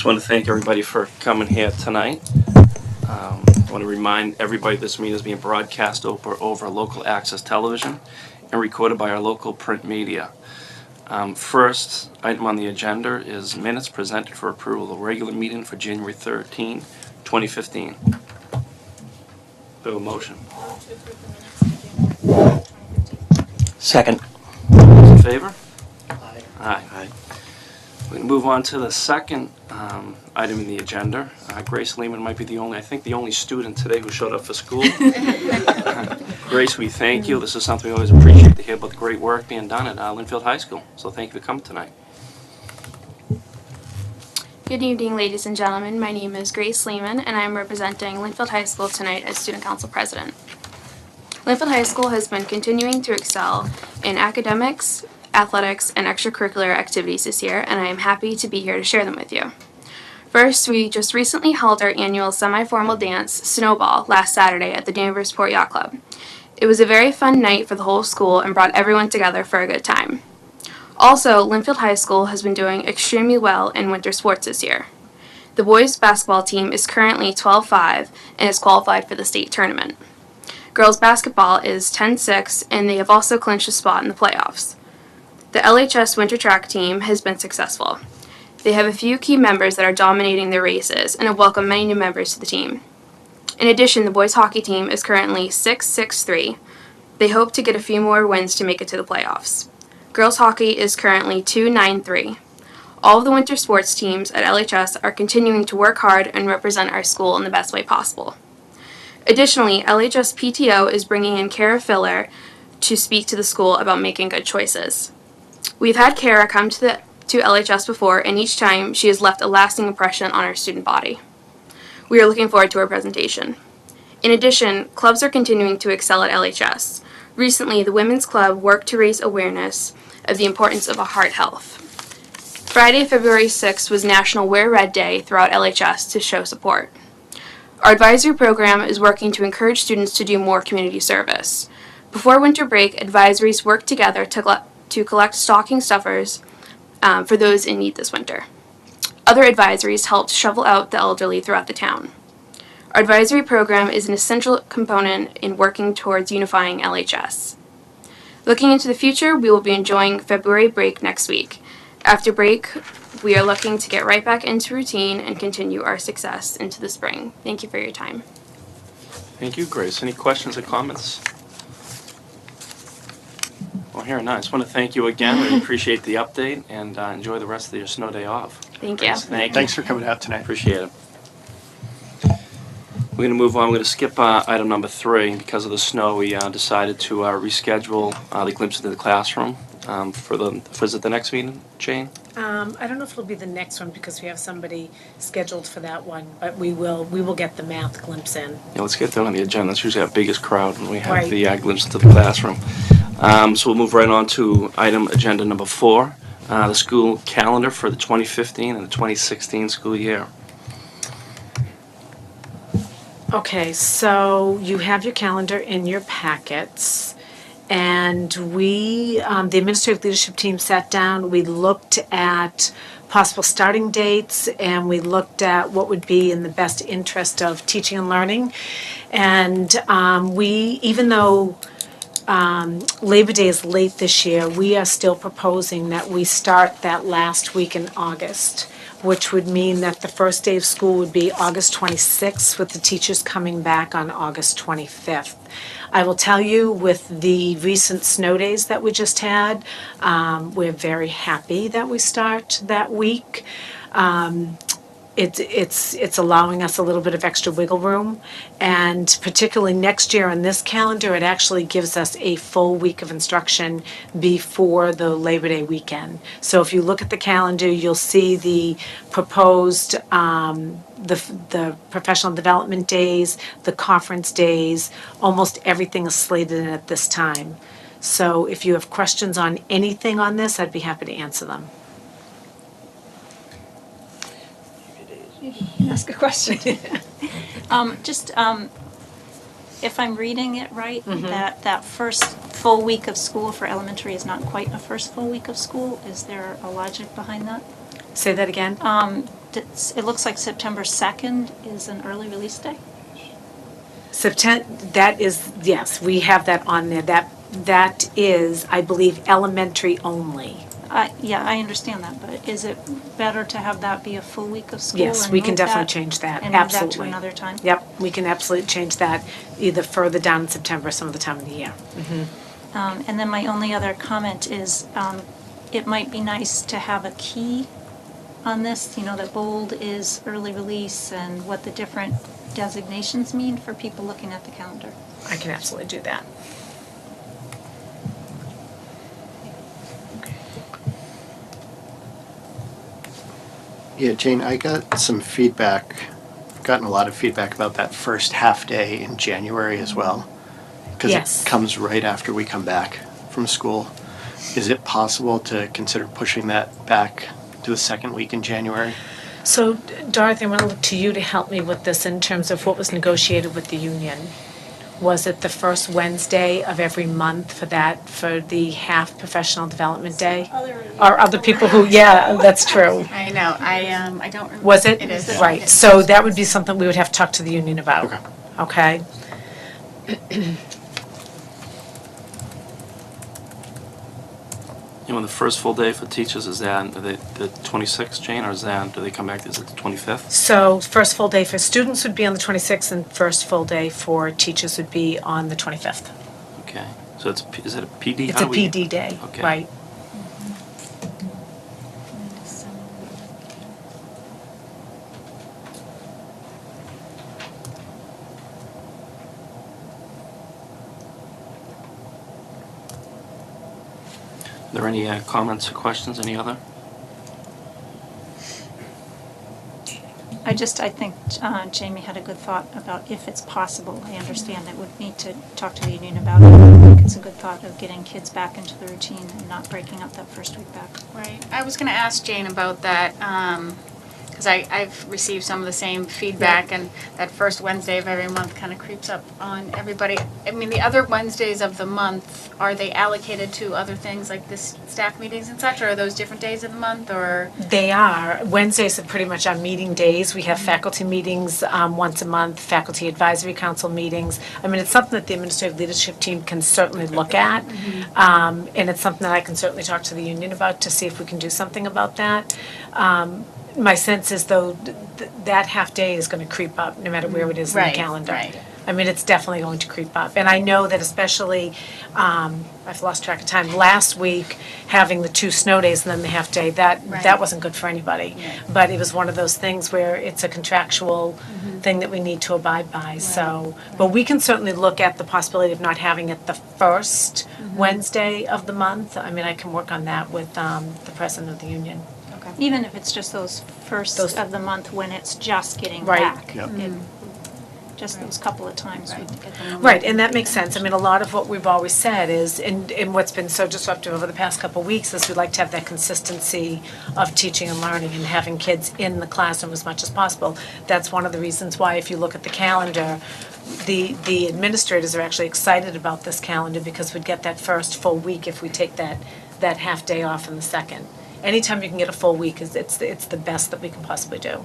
Just want to thank everybody for coming here tonight. I want to remind everybody this meeting is being broadcast over local access television and recorded by our local print media. First item on the agenda is minutes presented for approval of the regular meeting for January 13, 2015. Do a motion. Second. Those in favor? Aye. Aye. We can move on to the second item in the agenda. Grace Lehman might be the only student today who showed up for school. Grace, we thank you. This is something we always appreciate to hear about the great work being done at Lynnfield High School. So thank you for coming tonight. Good evening, ladies and gentlemen. My name is Grace Lehman, and I am representing Lynnfield High School tonight as Student Council President. Lynnfield High School has been continuing to excel in academics, athletics, and extracurricular activities this year, and I am happy to be here to share them with you. First, we just recently held our annual semi-formal dance, Snowball, last Saturday at the Danversport Yacht Club. It was a very fun night for the whole school and brought everyone together for a good time. Also, Lynnfield High School has been doing extremely well in winter sports this year. The boys' basketball team is currently 12-5 and is qualified for the state tournament. Girls' basketball is 10-6, and they have also clinched a spot in the playoffs. The LHS winter track team has been successful. They have a few key members that are dominating their races and have welcomed many new members to the team. In addition, the boys' hockey team is currently 6-6-3. They hope to get a few more wins to make it to the playoffs. Girls' hockey is currently 2-9-3. All of the winter sports teams at LHS are continuing to work hard and represent our school in the best way possible. Additionally, LHS PTO is bringing in Kara Filler to speak to the school about making good choices. We've had Kara come to LHS before, and each time she has left a lasting impression on our student body. We are looking forward to her presentation. In addition, clubs are continuing to excel at LHS. Recently, the Women's Club worked to raise awareness of the importance of heart health. Friday, February 6th was National Wear Red Day throughout LHS to show support. Our advisory program is working to encourage students to do more community service. Before winter break, advisories worked together to collect stocking stuffers for those in need this winter. Other advisories helped shovel out the elderly throughout the town. Our advisory program is an essential component in working towards unifying LHS. Looking into the future, we will be enjoying February break next week. After break, we are looking to get right back into routine and continue our success into the spring. Thank you for your time. Thank you, Grace. Any questions or comments? Well, here, nice. I want to thank you again. We appreciate the update, and enjoy the rest of your snow day off. Thank you. Thanks for coming out tonight. Appreciate it. We're going to move on. We're going to skip item number 3. Because of the snow, we decided to reschedule the glimpse into the classroom is it the next meeting, Jane? I don't know if it'll be the next one because we have somebody scheduled for that one, but we will get the math glimpse in. Yeah, let's get that on the agenda. That's usually our biggest crowd when we have Right. the glimpse into the classroom. So we'll move right on to item agenda number 4, the school calendar for the 2015 and the 2016 school year. Okay, so you have your calendar in your packets, and we, the administrative leadership team sat down, we looked at possible starting dates, and we looked at what would be in the best interest of teaching and learning. And even though Labor Day is late this year, we are still proposing that we start that last week in August, which would mean that the first day of school would be August 26th, with the teachers coming back on August 25th. I will tell you, with the recent snow days that we just had, we're very happy that we start that week. It's allowing us a little bit of extra wiggle room, and particularly next year on this calendar, it actually gives us a full week of instruction before the Labor Day weekend. So if you look at the calendar, you'll see the proposed the professional development days, the conference days, almost everything is slated in at this time. So if you have questions on anything on this, I'd be happy to answer them. Ask a question. If I'm reading it right, that first full week of school for elementary is not quite a first full week of school. Is there a logic behind that? Say that again? It looks like September 2nd is an early release day. September, that is, yes, we have that on there. That is, I believe, elementary only. Yeah, I understand that, but is it better to have that be a full week of school? Yes, and we can move definitely that- change that, And move that to absolutely. another time? Yep, we can absolutely change that either further down in September, some of the time of the year. And then my only other comment is, it might be nice to have a key on this, that bold is early release and what the different designations mean for people looking at the calendar. I can absolutely do that. Yeah, Jane, I got some feedback, gotten a lot of feedback about that first half day in January as well. Because Yes. it comes right after we come back from school. Is it possible to consider pushing that back to the second week in January? So Dorothy, I want to look to you to help me with this in terms of what was negotiated with the union. Was it the first Wednesday of every month for the half professional development day? Or other people who, yeah, that's true. I know, I don't. Was it? It is. Right, so that would be something we would have to talk to the union about. Okay. Okay? You know, the first full day for teachers, is that the 26th, Jane, or do they come back, is it the 25th? So first full day for students would be on the 26th, and first full day for teachers would be on the 25th. Okay, so is it a PD? It's How a do we- PD day, Okay. right? Are there any comments or questions, any other? I think Jamie had a good thought about if it's possible. I understand that we'd need to talk to the union about it. I think it's a good thought of getting kids back into the routine and not breaking up that first week back. Right, I was gonna ask Jane about that, because I've received some of the same feedback, and that first Wednesday of every month kind of creeps up on everybody. I mean, the other Wednesdays of the month, are they allocated to other things like this staff meetings and such, or are those different days of the month, or? They are. Wednesdays are pretty much our meeting days. We have faculty meetings once a month, faculty advisory council meetings. I mean, it's something that the administrative leadership team can certainly look at. And it's something that I can certainly talk to the union about to see if we can do something about that. My sense is though, that half day is going to creep up no matter where it is in the Right, calendar. right. I mean, it's definitely going to creep up. And I know that especially, I've lost track of time, last week, having the 2 snow days and then the half day, that Right. wasn't good for anybody. Right. But it was one of those things where it's a contractual thing that we need to abide by, so. But we can certainly look at the possibility of not having it the first Wednesday of the month. I mean, I can work on that with the president of the union. Even if it's just those first Those- of the month when it's just getting Right. back. Yep. Just those couple of times would get them. Right, and that makes sense. I mean, a lot of what we've always said is, and what's been so disruptive over the past couple of weeks is we'd like to have that consistency of teaching and learning and having kids in the classroom as much as possible. That's one of the reasons why, if you look at the calendar, the administrators are actually excited about this calendar because we'd get that first full week if we take that half day off in the second. Anytime you can get a full week, it's the best that we can possibly do.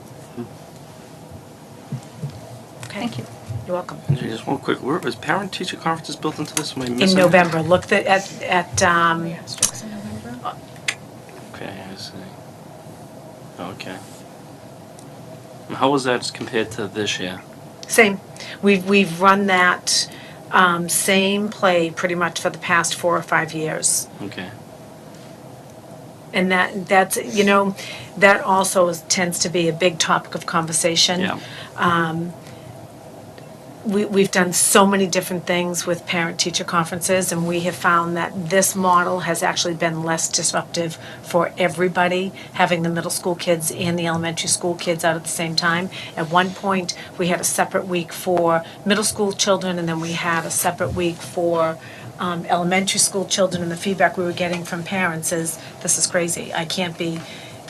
Okay. Thank you. You're welcome. And just one quick, where is parent-teacher conferences built into this? Am I In missing it? November, look at Okay, I see. Okay. And how was that compared to this year? same. We've run that same play pretty much for the past 4 or 5 years. Okay. And that's, that also tends to be a big topic of conversation. Yeah. We've done so many different things with parent-teacher conferences, and we have found that this model has actually been less disruptive for everybody, having the middle school kids and the elementary school kids out at the same time. At one point, we had a separate week for middle school children, and then we had a separate week for elementary school children, and the feedback we were getting from parents is, this is crazy. I can't be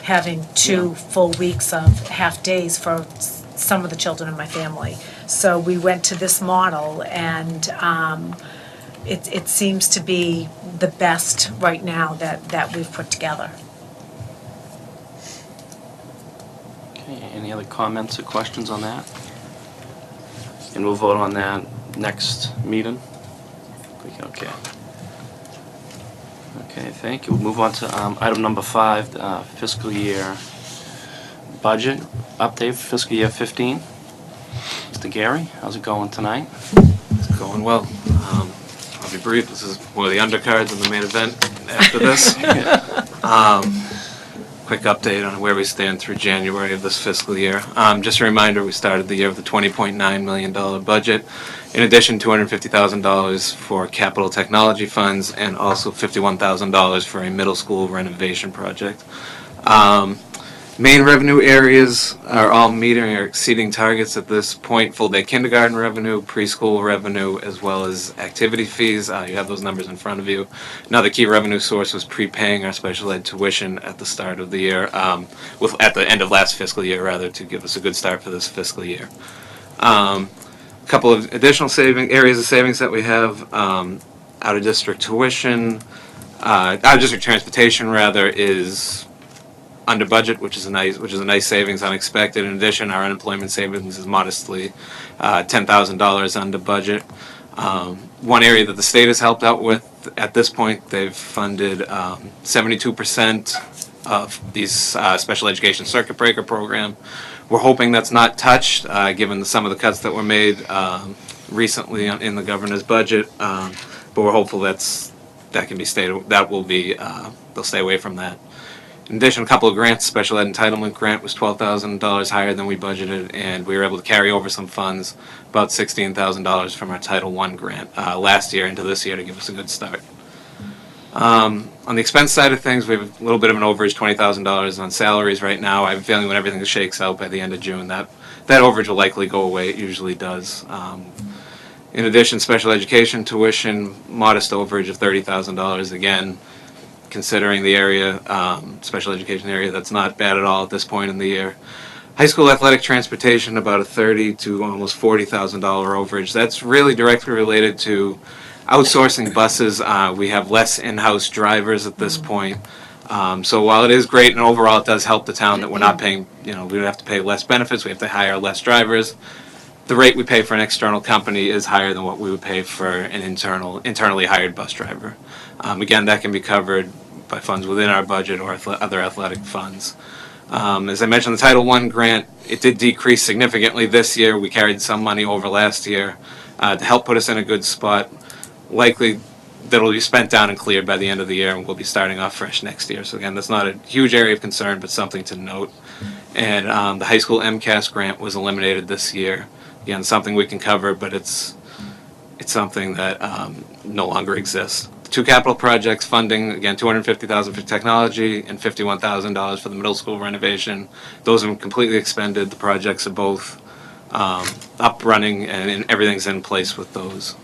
having 2 full weeks of half days for some of the children in my family. So we went to this model, and it seems to be the best right now that we've put together. Okay, any other comments or questions on that? And we'll vote on that next meeting? Okay. Okay, thank you. We'll move on to item number 5, fiscal year budget update for fiscal year 15. Mr. Gary, how's it going tonight? It's going well. I'll be brief. This is one of the undercards in the main event after this. Quick update on where we stand through January of this fiscal year. Just a reminder, we started the year with a $20.9 million budget. In addition, $250,000 for capital technology funds and also $51,000 for a middle school renovation project. Main revenue areas are all meeting or exceeding targets at this point. Full-day kindergarten revenue, preschool revenue, as well as activity fees. You have those numbers in front of you. Another key revenue source was prepaying our special ed tuition at the start of the year, at the end of last fiscal year, rather, to give us a good start for this fiscal year. A couple of additional areas of savings that we have. Out-of-district tuition, out-of-district transportation, rather, is under budget, which is a nice savings, unexpected. In addition, our unemployment savings is modestly $10,000 under budget. One area that the state has helped out with at this point, they've funded 72% of these special education circuit breaker program. We're hoping that's not touched, given some of the cuts that were made recently in the governor's budget. But we're hopeful they'll stay away from that. In addition, a couple of grants. Special ed entitlement grant was $12,000 higher than we budgeted, and we were able to carry over some funds, about $16,000 from our Title I grant last year into this year to give us a good start. On the expense side of things, we have a little bit of an overage, $20,000 on salaries right now. I have a feeling when everything shakes out by the end of June, that overage will likely go away. It usually does. In addition, special education tuition, modest overage of $30,000 again. Considering the area, special education area, that's not bad at all at this point in the year. High school athletic transportation, about a $30,000 to almost $40,000 overage. That's really directly related to outsourcing buses. We have less in-house drivers at this point. So while it is great and overall it does help the town that we're not paying, we don't have to pay less benefits, we have to hire less drivers. The rate we pay for an external company is higher than what we would pay for an internally hired bus driver. Again, that can be covered by funds within our budget or other athletic funds. As I mentioned, the Title I grant, it did decrease significantly this year. We carried some money over last year to help put us in a good spot. Likely that'll be spent down and cleared by the end of the year, and we'll be starting off fresh next year. So again, that's not a huge area of concern, but something to note. And the high school MCAS grant was eliminated this year. Again, something we can cover, but it's something that no longer exists. The two capital projects funding, again, $250,000 for technology and $51,000 for the middle school renovation. Those are completely expended. The projects are both up, running, and everything's in place with those.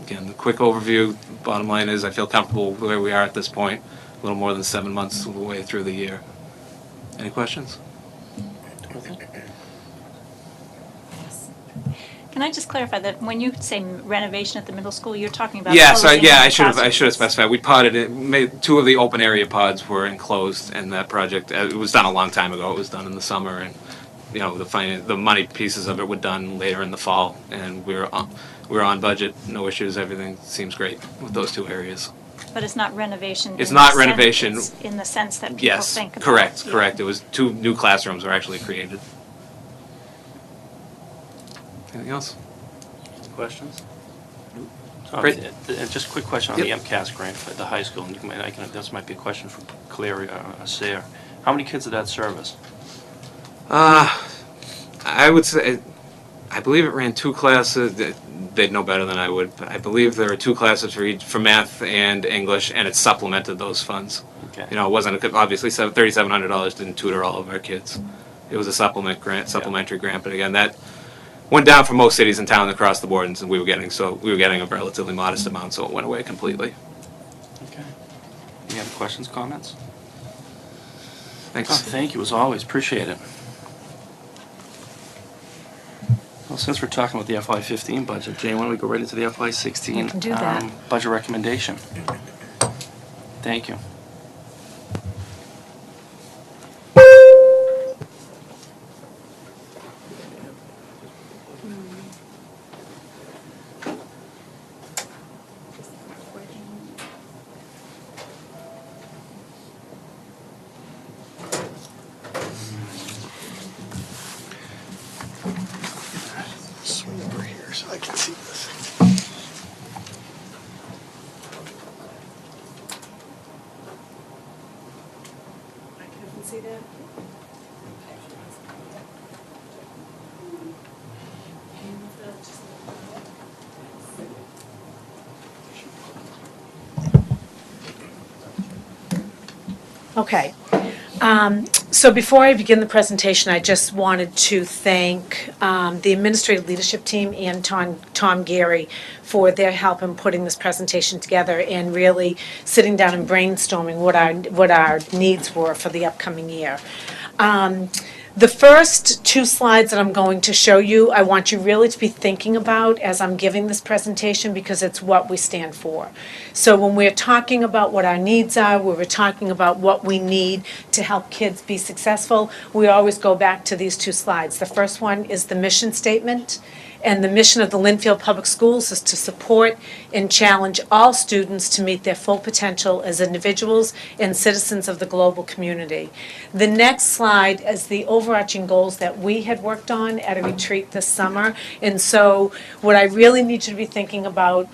Again, the quick overview, bottom line is I feel comfortable where we are at this point, a little more than 7 months of the way through the year. Any questions? Can I just clarify that when you say renovation at the middle school, you're talking about Yeah, closing I the should have classrooms? specified. We podded it. Two of the open area pods were enclosed, and that project it was done a long time ago. It was done in the summer, and the money pieces of it were done later in the fall, and we were on budget, no issues. Everything seems great with those two areas. But it's not renovation. It's in not the renovation. Sense, in the sense that people Yes, think about. correct, Yeah. correct. It was 2 new classrooms were actually created. Anything else? Questions? Great. Just a quick question on the Yep. MCAS grant for the high school. And this might be a question for Claire or Sarah. How many kids did that service? I would say, I believe it ran 2 classes. They'd know better than I would, but I believe there were 2 classes for math and English, and it supplemented those funds. Okay. It wasn't obviously $3,700 didn't tutor all of our kids. It was a supplementary grant, but again, that went down for most cities in town across the board, and we were getting a relatively modest amount, so it went away completely. Okay. Any other questions, comments? Thanks. Oh, thank you, as always. Appreciate it. Well, since we're talking about the FY15 budget, Jane, why don't we go right into the FY16 We can do that. Budget recommendation? Thank you. Swing over here so I can see this. See that? Okay. So before I begin the presentation, I just wanted to thank the administrative leadership team and Tom Gary for their help in putting this presentation together and really sitting down and brainstorming what our needs were for the upcoming year. The first two slides that I'm going to show you, I want you really to be thinking about as I'm giving this presentation because it's what we stand for. So when we're talking about what our needs are, when we're talking about what we need to help kids be successful, we always go back to these two slides. The first one is the mission statement. And the mission of the Lynnfield Public Schools is to support and challenge all students to meet their full potential as individuals and citizens of the global community. The next slide is the overarching goals that we had worked on at a retreat this summer. And so what I really need you to be thinking about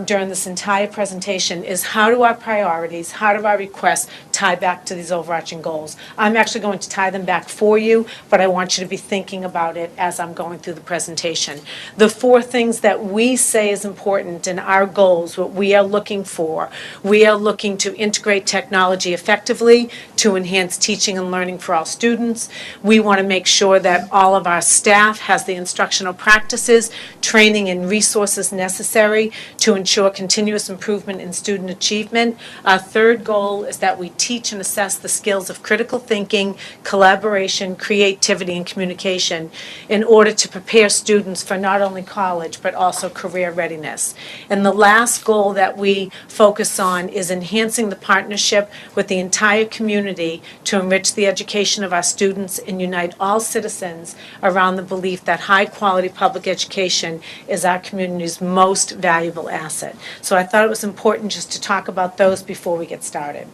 during this entire presentation is how do our priorities, how do our requests tie back to these overarching goals. I'm actually going to tie them back for you, but I want you to be thinking about it as I'm going through the presentation. The four things that we say is important in our goals, what we are looking for, we are looking to integrate technology effectively to enhance teaching and learning for all students. We want to make sure that all of our staff has the instructional practices, training, and resources necessary to ensure continuous improvement in student achievement. Our third goal is that we teach and assess the skills of critical thinking, collaboration, creativity, and communication in order to prepare students for not only college but also career readiness. And the last goal that we focus on is enhancing the partnership with the entire community to enrich the education of our students and unite all citizens around the belief that high-quality public education is our community's most valuable asset. So I thought it was important just to talk about those before we get started.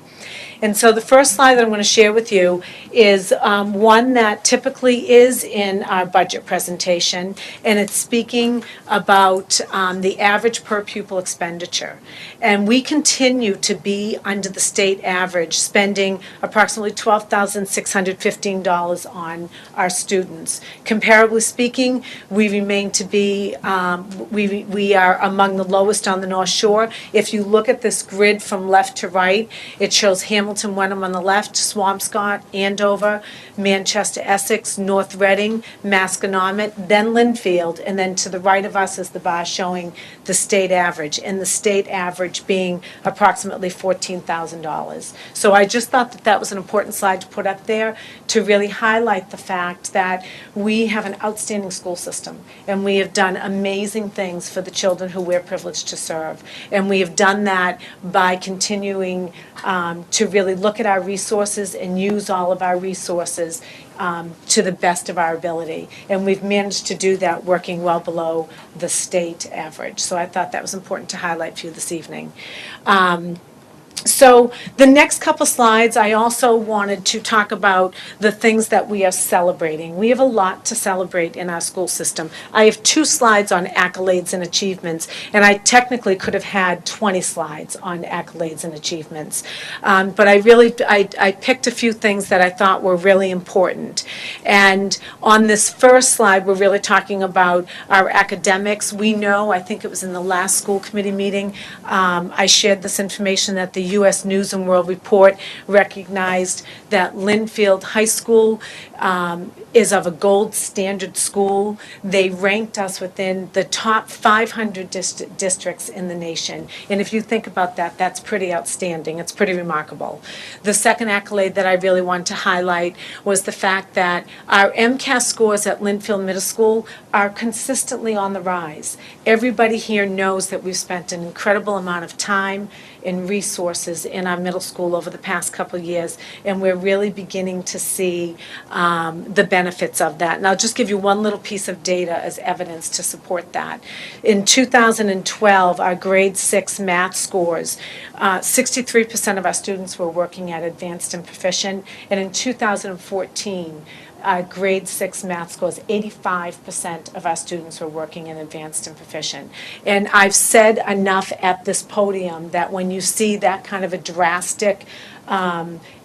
And so the first slide that I'm going to share with you is one that typically is in our budget presentation, and it's speaking about the average per pupil expenditure. And we continue to be under the state average, spending approximately $12,615 on our students. Comparably speaking, we remain to be, we are among the lowest on the North Shore. If you look at this grid from left to right, it shows Hamilton, Wenham on the left, Swampscott, Andover, Manchester, Essex, North Reading, Masconomet, then Lynnfield, and then to the right of us is the bar showing the state average, and the state average being approximately $14,000. So I just thought that that was an important slide to put up there to really highlight the fact that we have an outstanding school system, and we have done amazing things for the children who we're privileged to serve. And we have done that by continuing to really look at our resources and use all of our resources to the best of our ability. And we've managed to do that working well below the state average. So I thought that was important to highlight for you this evening. So the next couple slides, I also wanted to talk about the things that we are celebrating. We have a lot to celebrate in our school system. I have 2 slides on accolades and achievements, and I technically could have had 20 slides on accolades and achievements. But I picked a few things that I thought were really important. And on this first slide, we're really talking about our academics. We know, I think it was in the last school committee meeting, I shared this information that the U.S. News and World Report recognized that Lynnfield High School is of a gold standard school. They ranked us within the top 500 districts in the nation. And if you think about that, that's pretty outstanding. It's pretty remarkable. The second accolade that I really wanted to highlight was the fact that our MCAS scores at Lynnfield Middle School are consistently on the rise. Everybody here knows that we've spent an incredible amount of time and resources in our middle school over the past couple of years, and we're really beginning to see the benefits of that. And I'll just give you one little piece of data as evidence to support that. In 2012, our grade 6 math scores, 63% of our students were working at advanced and proficient, and in 2014, grade 6 math scores, 85% of our students were working in advanced and proficient. And I've said enough at this podium that when you see that kind of a drastic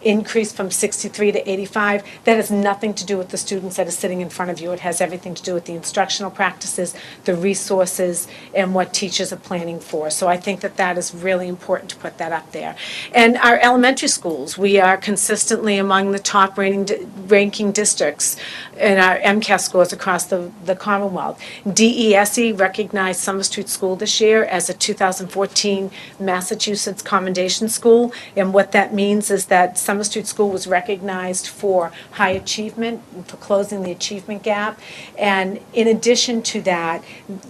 increase from 63 to 85, that has nothing to do with the students that are sitting in front of you. It has everything to do with the instructional practices, the resources, and what teachers are planning for. So I think that that is really important to put that up there. And our elementary schools, we are consistently among the top ranking districts in our MCAS scores across the Commonwealth. DESE recognized Summer Street School this year as a 2014 Massachusetts Commendation School, and what that means is that Summer Street School was recognized for high achievement, for closing the achievement gap. And in addition to that,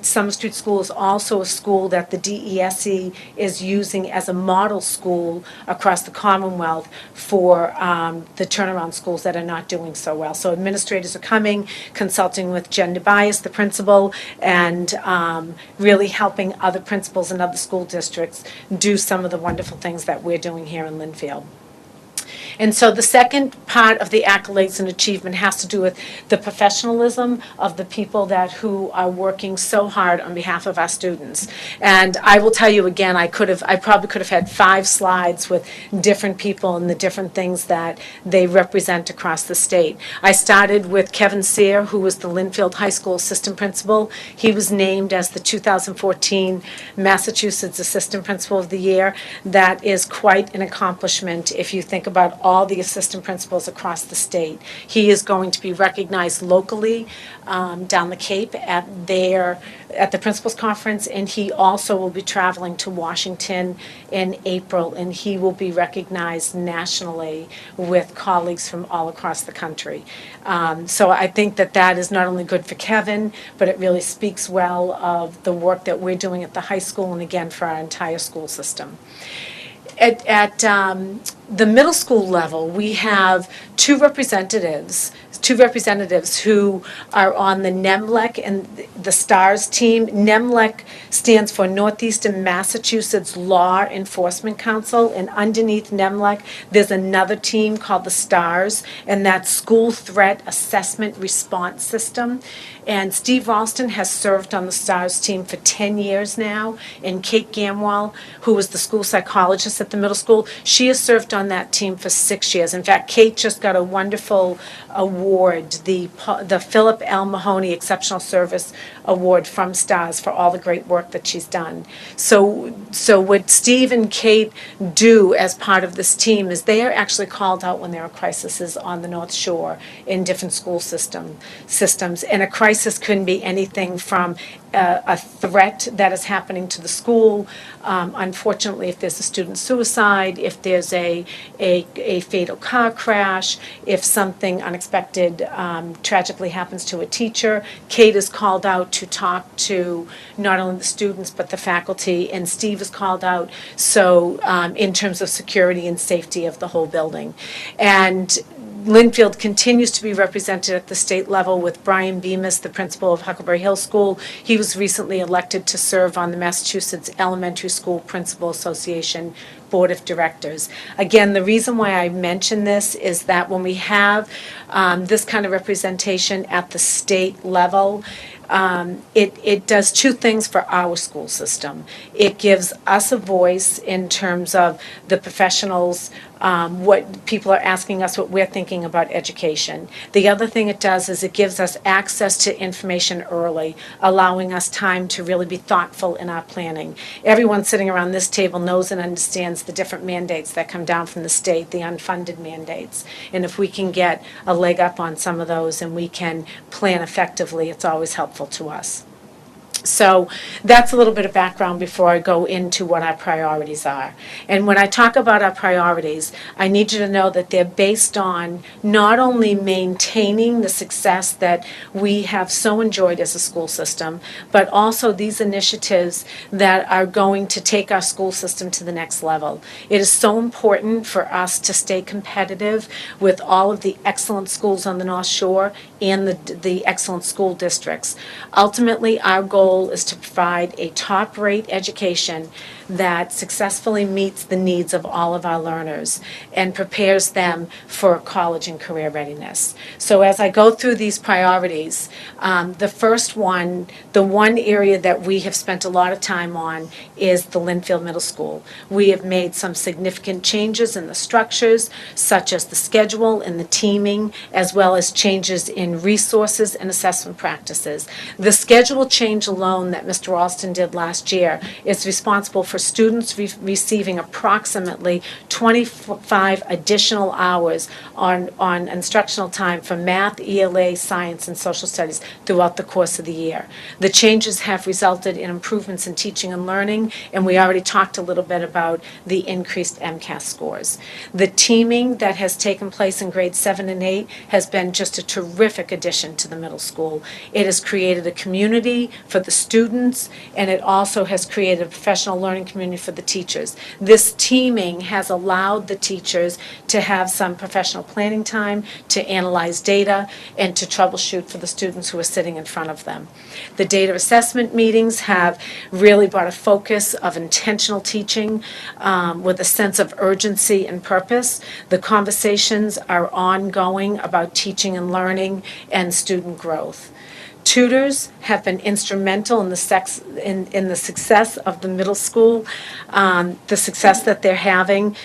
Summer Street School is also a school that the DESE is using as a model school across the Commonwealth for the turnaround schools that are not doing so well. So administrators are coming, consulting with Jen DeBias, the principal, and really helping other principals in other school districts do some of the wonderful things that we're doing here in Lynnfield. And so the second part of the accolades and achievement has to do with the professionalism of the people who are working so hard on behalf of our students. And I will tell you again, I probably could have had 5 slides with different people and the different things that they represent across the state. I started with Kevin Sear, who was the Lynnfield High School assistant principal. He was named as the 2014 Massachusetts Assistant Principal of the Year. That is quite an accomplishment if you think about all the assistant principals across the state. He is going to be recognized locally down the Cape at the principals conference, and he also will be traveling to Washington in April, and he will be recognized nationally with colleagues from all across the country. So I think that is not only good for Kevin, but it really speaks well of the work that we're doing at the high school and again for our entire school system. At the middle school level, we have two representatives who are on the NEMLEC and the STARS team. NEMLEC stands for Northeastern Massachusetts Law Enforcement Council, and underneath NEMLEC, there's another team called the STARS, and that's School Threat Assessment Response System. And Steve Ralston has served on the STARS team for 10 years now, and Kate Gamwell, who was the school psychologist at the middle school, she has served on that team for 6 years. In fact, Kate just got a wonderful award, the Philip L. Mahoney Exceptional Service Award from STARS for all the great work that she's done. So what Steve and Kate do as part of this team is they are actually called out when there are crises on the North Shore in different school systems. And a crisis can be anything from a threat that is happening to the school. Unfortunately, if there's a student suicide, if there's a fatal car crash, if something unexpected tragically happens to a teacher, Kate is called out to talk to not only the students but the faculty, and Steve is called out so in terms of security and safety of the whole building. And Lynnfield continues to be represented at the state level with Brian Bemis, the principal of Huckleberry Hill School. He was recently elected to serve on the Massachusetts Elementary School Principal Association Board of Directors. Again, the reason why I mention this is that when we have this kind of representation at the state level, it does two things for our school system. It gives us a voice in terms of the professionals, what people are asking us, what we're thinking about education. The other thing it does is it gives us access to information early, allowing us time to really be thoughtful in our planning. Everyone sitting around this table knows and understands the different mandates that come down from the state, the unfunded mandates. And if we can get a leg up on some of those and we can plan effectively, it's always helpful to us. So that's a little bit of background before I go into what our priorities are. And when I talk about our priorities, I need you to know that they're based on not only maintaining the success that we have so enjoyed as a school system, but also these initiatives that are going to take our school system to the next level. It is so important for us to stay competitive with all of the excellent schools on the North Shore and the excellent school districts. Ultimately, our goal is to provide a top-rate education that successfully meets the needs of all of our learners and prepares them for college and career readiness. So as I go through these priorities, the first one, the one area that we have spent a lot of time on is the Lynnfield Middle School. We have made some significant changes in the structures, such as the schedule and the teaming, as well as changes in resources and assessment practices. The schedule change alone that Mr. Alston did last year is responsible for students receiving approximately 25 additional hours on instructional time for math, ELA, science, and social studies throughout the course of the year. The changes have resulted in improvements in teaching and learning, and we already talked a little bit about the increased MCAS scores. The teaming that has taken place in grades 7 and 8 has been just a terrific addition to the middle school. It has created a community for the students, and it also has created a professional learning community for the teachers. This teaming has allowed the teachers to have some professional planning time, to analyze data, and to troubleshoot for the students who are sitting in front of them. The data assessment meetings have really brought a focus of intentional teaching with a sense of urgency and purpose. The conversations are ongoing about teaching and learning and student growth. Tutors have been instrumental in the success of the middle school, the success that they're having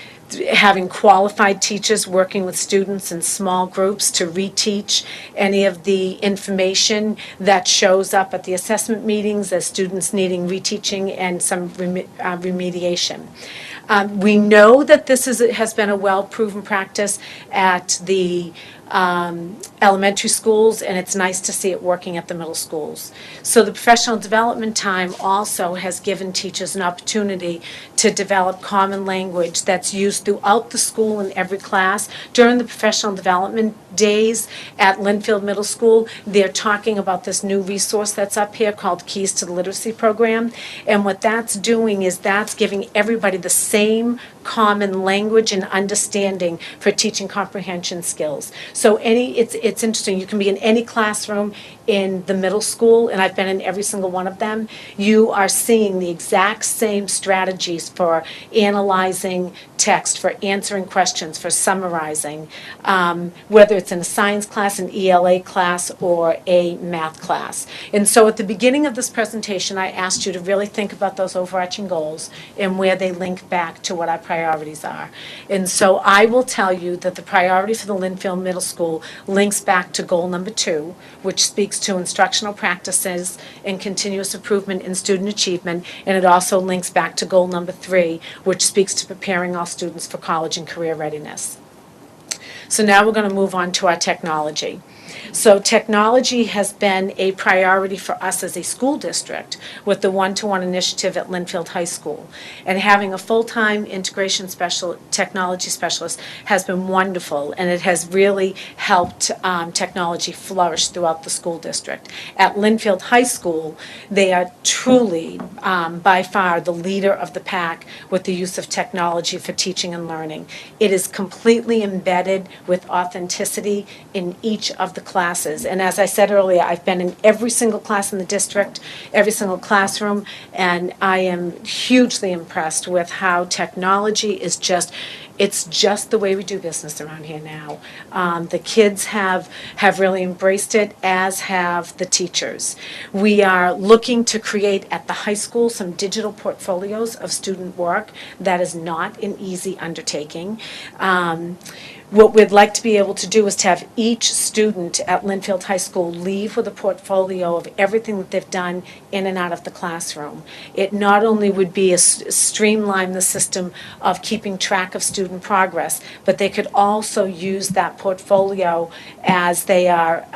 qualified teachers working with students in small groups to reteach any of the information that shows up at the assessment meetings as students needing reteaching and some remediation. We know that this has been a well-proven practice at the elementary schools, and it's nice to see it working at the middle schools. So the professional development time also has given teachers an opportunity to develop common language that's used throughout the school in every class. During the professional development days at Lynnfield Middle School, they're talking about this new resource that's up here called Keys to the Literacy Program. And what that's doing is that's giving everybody the same common language and understanding for teaching comprehension skills. So it's interesting. You can be in any classroom in the middle school, and I've been in every single one of them. You are seeing the exact same strategies for analyzing text, for answering questions, for summarizing, whether it's in a science class, an ELA class, or a math class. And so at the beginning of this presentation, I asked you to really think about those overarching goals and where they link back to what our priorities are. And so I will tell you that the priority for the Lynnfield Middle School links back to goal number 2, which speaks to instructional practices and continuous improvement in student achievement, and it also links back to goal number 3, which speaks to preparing all students for college and career readiness. So now we're going to move on to our technology. So technology has been a priority for us as a school district with the one-to-one initiative at Lynnfield High School. And having a full-time integration technology specialist has been wonderful, and it has really helped technology flourish throughout the school district. At Lynnfield High School, they are truly, by far, the leader of the pack with the use of technology for teaching and learning. It is completely embedded with authenticity in each of the classes. And as I said earlier, I've been in every single class in the district, every single classroom, and I am hugely impressed with how technology is it's just the way we do business around here now. The kids have really embraced it, as have the teachers. We are looking to create at the high school some digital portfolios of student work. That is not an easy undertaking. What we'd like to be able to do is to have each student at Lynnfield High School leave with a portfolio of everything that they've done in and out of the classroom. It not only would be streamline the system of keeping track of student progress, but they could also use that portfolio as they are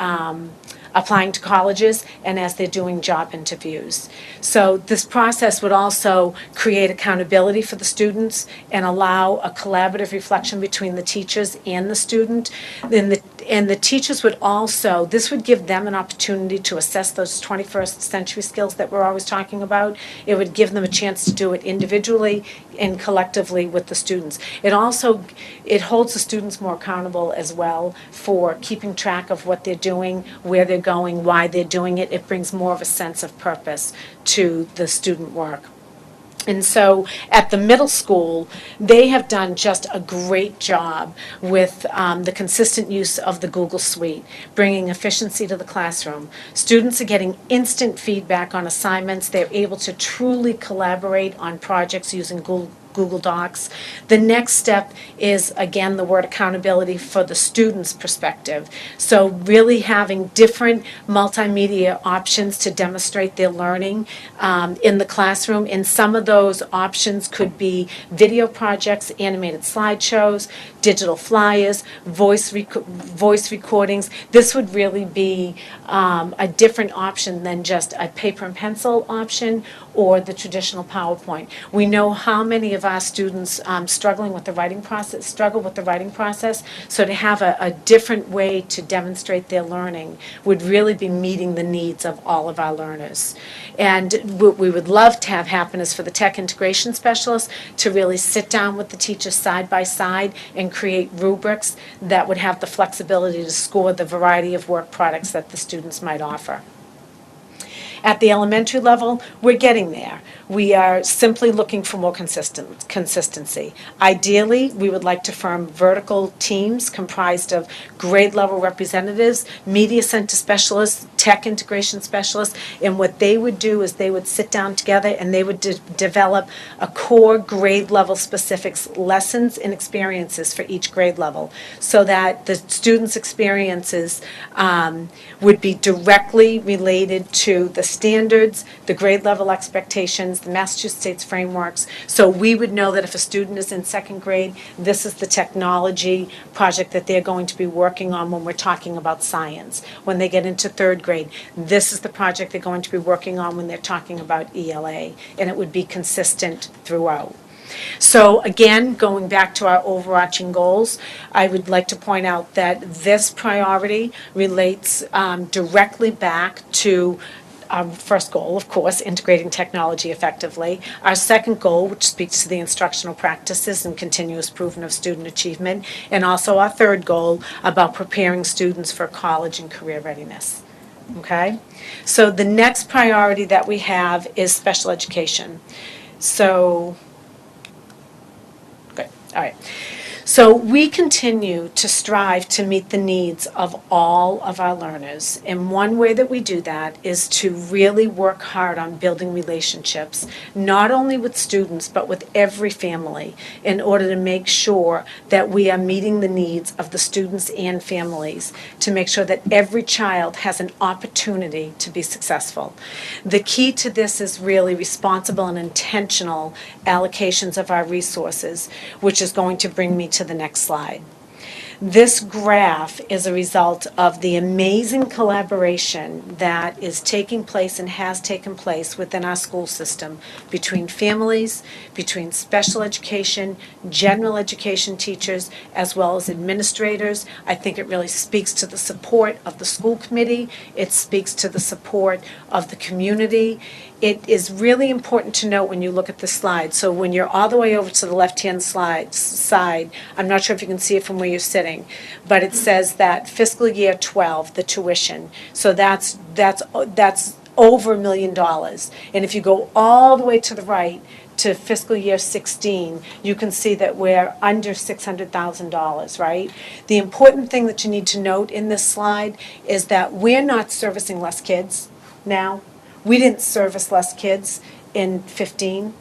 applying to colleges and as they're doing job interviews. So this process would also create accountability for the students and allow a collaborative reflection between the teachers and the student. And the teachers would also, this would give them an opportunity to assess those 21st century skills that we're always talking about. It would give them a chance to do it individually and collectively with the students. It holds the students more accountable as well for keeping track of what they're doing, where they're going, why they're doing it. It brings more of a sense of purpose to the student work. And so at the middle school, they have done just a great job with the consistent use of the Google Suite, bringing efficiency to the classroom. Students are getting instant feedback on assignments. They're able to truly collaborate on projects using Google Docs. The next step is, again, the word accountability for the student's perspective. So really having different multimedia options to demonstrate their learning in the classroom. And some of those options could be video projects, animated slideshows, digital flyers, voice recordings. This would really be a different option than just a paper and pencil option or the traditional PowerPoint. We know how many of our students struggle with the writing process, so to have a different way to demonstrate their learning would really be meeting the needs of all of our learners. And what we would love to have happen is for the tech integration specialists to really sit down with the teachers side by side and create rubrics that would have the flexibility to score the variety of work products that the students might offer. At the elementary level, we're getting there. We are simply looking for more consistency. Ideally, we would like to form vertical teams comprised of grade level representatives, media center specialists, tech integration specialists, and what they would do is they would sit down together and they would develop a core grade level specifics lessons and experiences for each grade level so that the students' experiences would be directly related to the standards, the grade level expectations, the Massachusetts frameworks. So we would know that if a student is in second grade, this is the technology project that they're going to be working on when we're talking about science. When they get into third grade, this is the project they're going to be working on when they're talking about ELA, and it would be consistent throughout. So again, going back to our overarching goals, I would like to point out that this priority relates directly back to our first goal, of course, integrating technology effectively. Our second goal, which speaks to the instructional practices and continuous improvement of student achievement, and also our third goal about preparing students for college and career readiness. Okay? So the next priority that we have is special education. So, good, all right. So we continue to strive to meet the needs of all of our learners. And one way that we do that is to really work hard on building relationships, not only with students, but with every family, in order to make sure that we are meeting the needs of the students and families, to make sure that every child has an opportunity to be successful. The key to this is really responsible and intentional allocations of our resources, which is going to bring me to the next slide. This graph is a result of the amazing collaboration that is taking place and has taken place within our school system between families, between special education, general education teachers, as well as administrators. I think it really speaks to the support of the school committee. It speaks to the support of the community. It is really important to note when you look at the slide. So when you're all the way over to the left-hand side, I'm not sure if you can see it from where you're sitting, but it says that fiscal year 12, the tuition. So that's over $1 million. And if you go all the way to the right to fiscal year 16, you can see that we're under $600,000, right? The important thing that you need to note in this slide is that we're not servicing less kids now. We didn't service less kids in 15.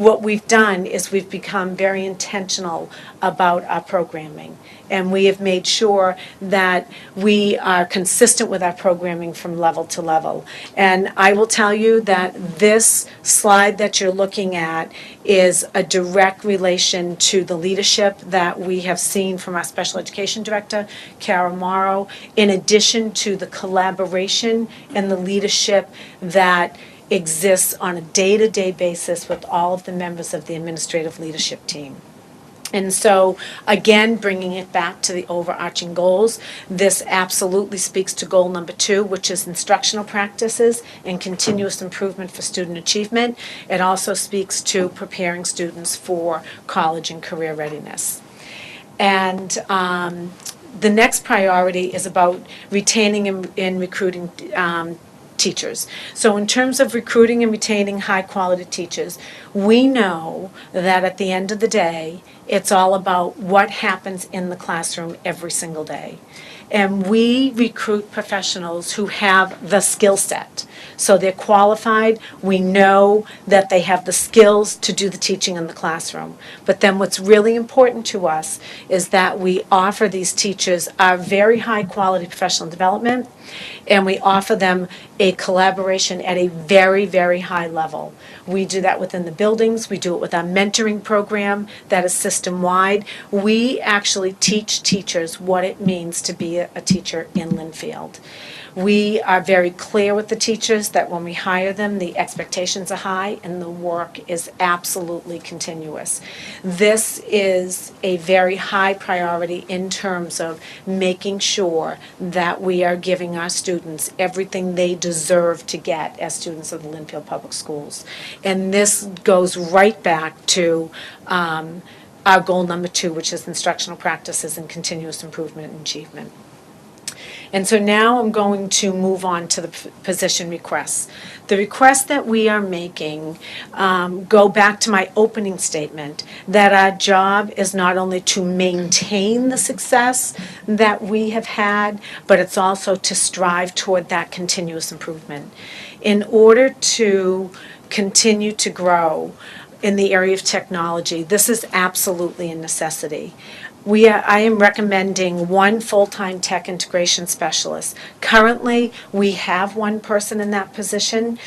what we've done is we've become very intentional about our programming. And we have made sure that we are consistent with our programming from level to level. And I will tell you that this slide that you're looking at is a direct relation to the leadership that we have seen from our special education director, Kara Morrow, in addition to the collaboration and the leadership that exists on a day-to-day basis with all of the members of the administrative leadership team. And so, again, bringing it back to the overarching goals, this absolutely speaks to goal number 2, which is instructional practices and continuous improvement for student achievement. It also speaks to preparing students for college and career readiness. And the next priority is about retaining and recruiting teachers. So in terms of recruiting and retaining high-quality teachers, we know that at the end of the day, it's all about what happens in the classroom every single day. And we recruit professionals who have the skill set. So they're qualified. We know that they have the skills to do the teaching in the classroom. But then what's really important to us is that we offer these teachers our very high quality professional development, and we offer them a collaboration at a very, very high level. We do that within the buildings. We do it with our mentoring program that is system-wide. We actually teach teachers what it means to be a teacher in Lynnfield. We are very clear with the teachers that when we hire them, the expectations are high and the work is absolutely continuous. This is a very high priority in terms of making sure that we are giving our students everything they deserve to get as students of the Lynnfield Public Schools. And this goes right back to our goal number 2, which is instructional practices and continuous improvement and achievement. And so now I'm going to move on to the position requests. The requests that we are making go back to my opening statement, that our job is not only to maintain the success that we have had, but it's also to strive toward that continuous improvement. In order to continue to grow in the area of technology, this is absolutely a necessity. I am recommending 1 full-time tech integration specialist. Currently, we have 1 person in that position.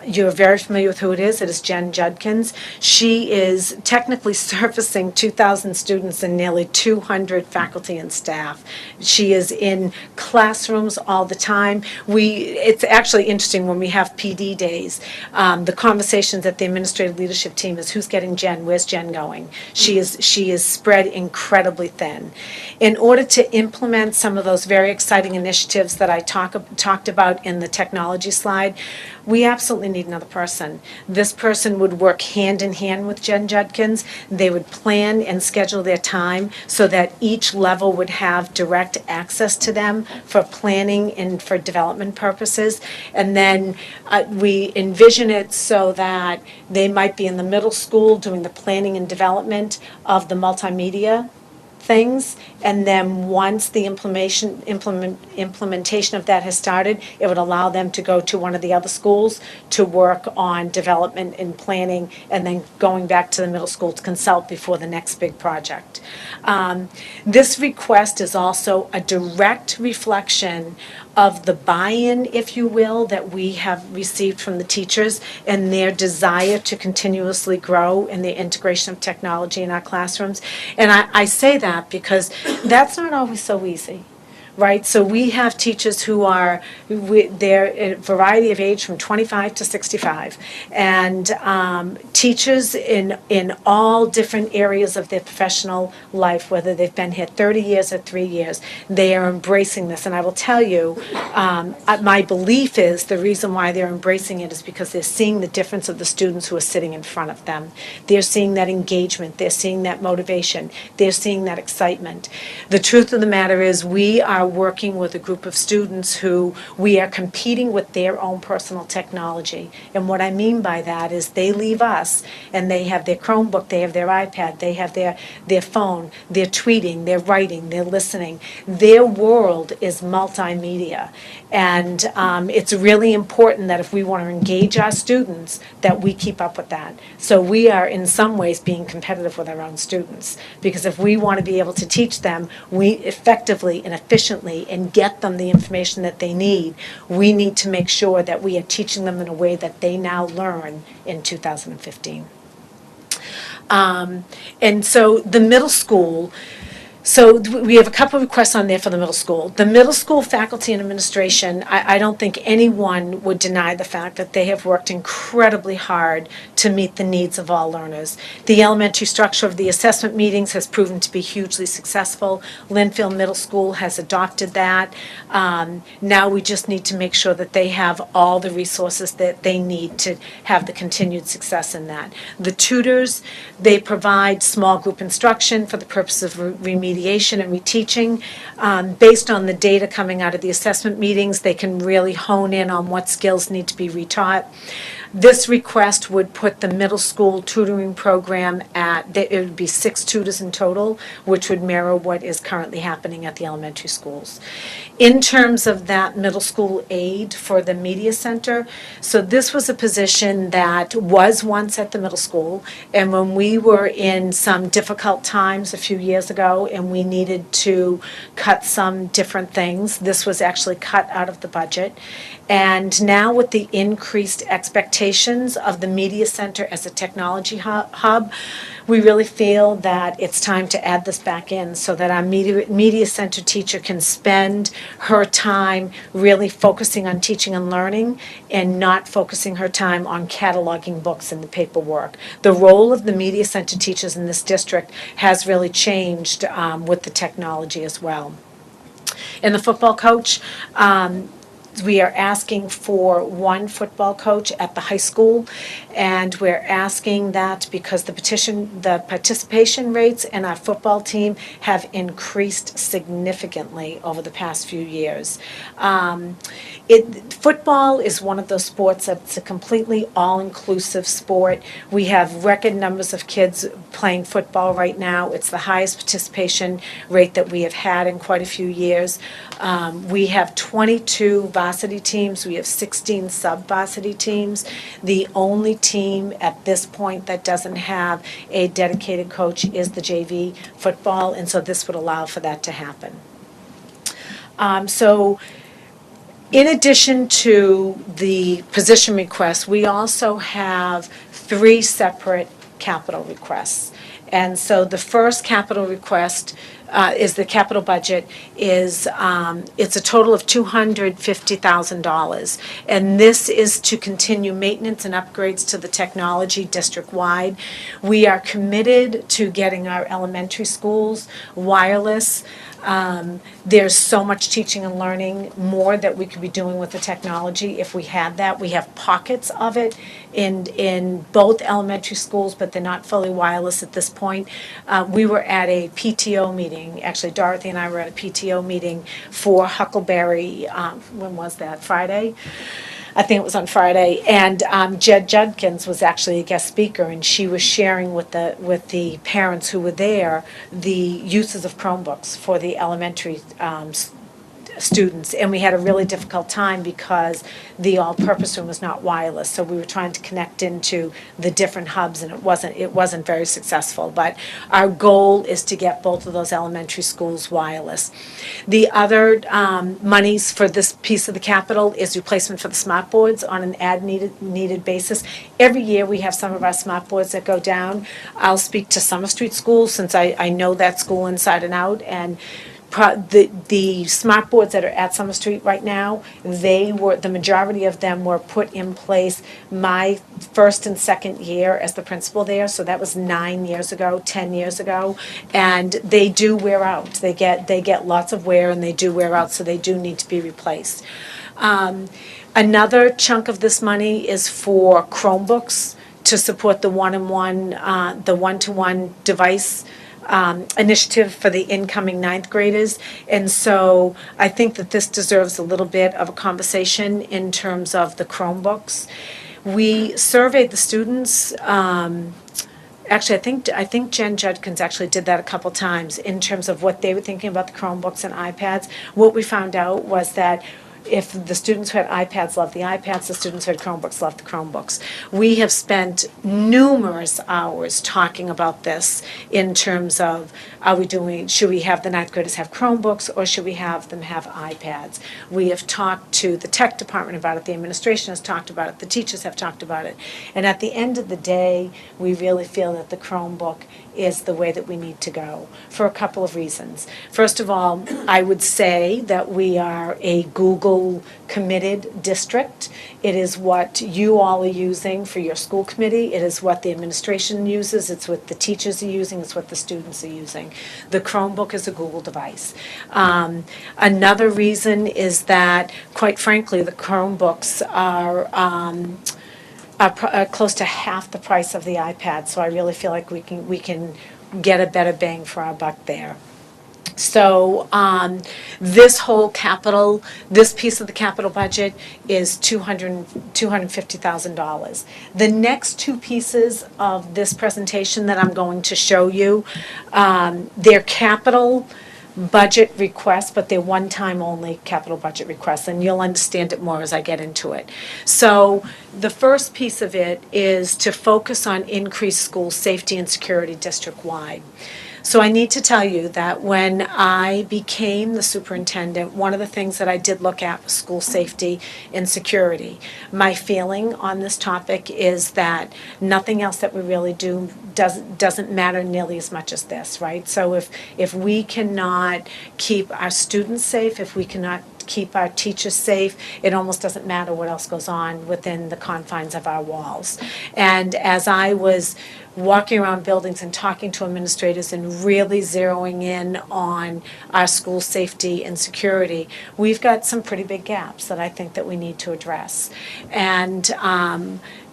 You're very familiar with who it is. It is Jen Judkins. She is technically servicing 2,000 students and nearly 200 faculty and staff. She is in classrooms all the time. It's actually interesting when we have PD days. The conversations at the administrative leadership team is who's getting Jen, where's Jen going? She is spread incredibly thin. In order to implement some of those very exciting initiatives that I talked about in the technology slide, we absolutely need another person. This person would work hand in hand with Jen Judkins. They would plan and schedule their time so that each level would have direct access to them for planning and for development purposes. And then we envision it so that they might be in the middle school doing the planning and development of the multimedia things, and then once the implementation of that has started, it would allow them to go to one of the other schools to work on development and planning, and then going back to the middle school to consult before the next big project. This request is also a direct reflection of the buy-in, if you will, that we have received from the teachers and their desire to continuously grow in the integration of technology in our classrooms. And I say that because that's not always so easy. Right, so we have teachers who are, they're a variety of age from 25 to 65, and teachers in all different areas of their professional life, whether they've been here 30 years or 3 years, they are embracing this. And I will tell you, my belief is the reason why they're embracing it is because they're seeing the difference of the students who are sitting in front of them. They're seeing that engagement, they're seeing that motivation, they're seeing that excitement. The truth of the matter is we are working with a group of students who we are competing with their own personal technology. And what I mean by that is they leave us and they have their Chromebook, they have their iPad, they have their phone, they're tweeting, they're writing, they're listening. Their world is multimedia. And it's really important that if we want to engage our students, that we keep up with that. So we are in some ways being competitive with our own students. Because if we want to be able to teach them, we effectively and efficiently and get them the information that they need, we need to make sure that we are teaching them in a way that they now learn in 2015. And so the middle school, so we have a couple of requests on there for the middle school. The middle school faculty and administration, I don't think anyone would deny the fact that they have worked incredibly hard to meet the needs of all learners. The elementary structure of the assessment meetings has proven to be hugely successful. Lynnfield Middle School has adopted that. Now we just need to make sure that they have all the resources that they need to have the continued success in that. The tutors, they provide small group instruction for the purpose of remediation and reteaching. Based on the data coming out of the assessment meetings, they can really hone in on what skills need to be retaught. This request would put the middle school tutoring program at, it would be 6 tutors in total, which would mirror what is currently happening at the elementary schools. In terms of that middle school aide for the media center, so this was a position that was once at the middle school, and when we were in some difficult times a few years ago and we needed to cut some different things, this was actually cut out of the budget. And now with the increased expectations of the media center as a technology hub, we really feel that it's time to add this back in so that our media center teacher can spend her time really focusing on teaching and learning and not focusing her time on cataloging books and the paperwork. The role of the media center teachers in this district has really changed with the technology as well. And the football coach, we are asking for one football coach at the high school, and we're asking that because the participation rates in our football team have increased significantly over the past few years. Football is one of those sports that's a completely all-inclusive sport. We have record numbers of kids playing football right now. It's the highest participation rate that we have had in quite a few years. We have 22 varsity teams. We have 16 sub-varsity teams. The only team at this point that doesn't have a dedicated coach is the JV football, and so this would allow for that to happen. In addition to the position requests, we also have 3 separate capital requests. And so the first capital request is the capital budget is, it's a total of $250,000. And this is to continue maintenance and upgrades to the technology district-wide. We are committed to getting our elementary schools wireless. There's so much teaching and learning more that we could be doing with the technology if we had that. We have pockets of it in both elementary schools, but they're not fully wireless at this point. We were at a PTO meeting, actually Dorothy and I were at a PTO meeting for Huckleberry, when was that, Friday? I think it was on Friday, and Jed Judkins was actually a guest speaker, and she was sharing with the parents who were there the uses of Chromebooks for the elementary students, and we had a really difficult time because the all-purpose room was not wireless, so we were trying to connect into the different hubs, and it wasn't very successful. But our goal is to get both of those elementary schools wireless. The other monies for this piece of the capital is replacement for the smart boards on an needed basis. Every year we have some of our smart boards that go down. I'll speak to Summer Street School since I know that school inside and out, and the smart boards that are at Summer Street right now, the majority of them were put in place my first and second year as the principal there, so that was 9 years ago, 10 years ago, and they do wear out. They get lots of wear and they do wear out, so they do need to be replaced. Another chunk of this money is for Chromebooks to support the one-to-one device initiative for the incoming ninth graders. And so I think that this deserves a little bit of a conversation in terms of the Chromebooks. We surveyed the students. Actually, I think Jen Judkins actually did that a couple times in terms of what they were thinking about the Chromebooks and iPads. What we found out was that if the students who had iPads loved the iPads, the students who had Chromebooks loved the Chromebooks. We have spent numerous hours talking about this in terms of, should we have the ninth graders have Chromebooks or should we have them have iPads? We have talked to the tech department about it, the administration has talked about it, the teachers have talked about it. And at the end of the day, we really feel that the Chromebook is the way that we need to go for a couple of reasons. First of all, I would say that we are a Google committed district. It is what you all are using for your school committee. It is what the administration uses. It's what the teachers are using. It's what the students are using. The Chromebook is a Google device. Another reason is that, quite frankly, the Chromebooks are close to half the price of the iPad. So I really feel like we can get a better bang for our buck there. So this piece of the capital budget is $250,000. The next two pieces of this presentation that I'm going to show you, they're capital budget requests, but they're one-time only capital budget requests, and you'll understand it more as I get into it. So the first piece of it is to focus on increased school safety and security district-wide. So I need to tell you that when I became the superintendent, one of the things that I did look at was school safety and security. My feeling on this topic is that nothing else that we really do doesn't matter nearly as much as this, right? So if we cannot keep our students safe, if we cannot keep our teachers safe, it almost doesn't matter what else goes on within the confines of our walls. And as I was walking around buildings and talking to administrators and really zeroing in on our school safety and security, we've got some pretty big gaps that I think that we need to address. And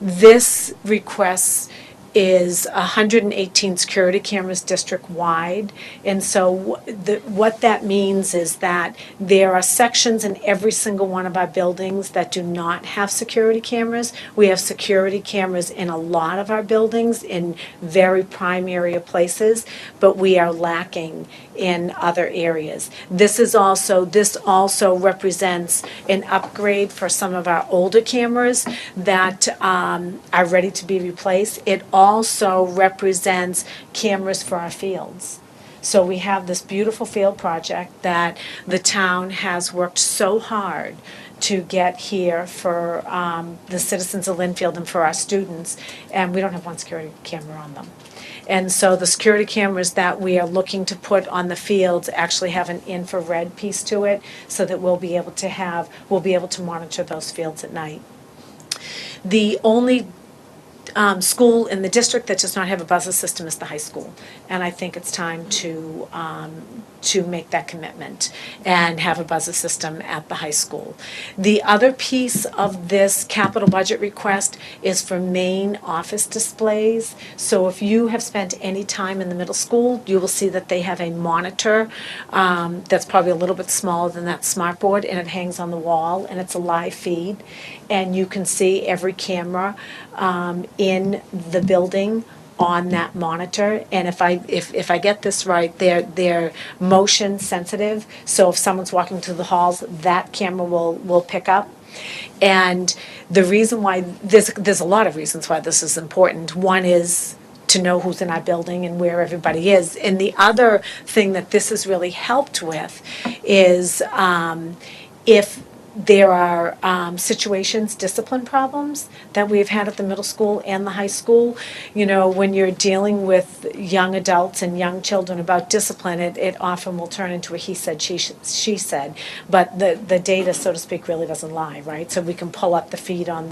this request is 118 security cameras district-wide. And so what that means is that there are sections in every single one of our buildings that do not have security cameras. We have security cameras in a lot of our buildings in very prime area places, but we are lacking in other areas. This also represents an upgrade for some of our older cameras that are ready to be replaced. It also represents cameras for our fields. So we have this beautiful field project that the town has worked so hard to get here for the citizens of Lynnfield and for our students, and we don't have one security camera on them. And so the security cameras that we are looking to put on the fields actually have an infrared piece to it so that we'll be able to monitor those fields at night. The only school in the district that does not have a buzzer system is the high school. And I think it's time to make that commitment and have a buzzer system at the high school. The other piece of this capital budget request is for main office displays. So if you have spent any time in the middle school, you will see that they have a monitor that's probably a little bit smaller than that smart board, and it hangs on the wall, and it's a live feed. And you can see every camera in the building on that monitor. And if I get this right, they're motion sensitive. So if someone's walking through the halls, that camera will pick up. And the reason why there's a lot of reasons why this is important. One is to know who's in our building and where everybody is. And the other thing that this has really helped with is if there are situations, discipline problems that we've had at the middle school and the high school. You know, when you're dealing with young adults and young children about discipline, it often will turn into a he said, she said. But the data, so to speak, really doesn't lie, right? So we can pull up the feed on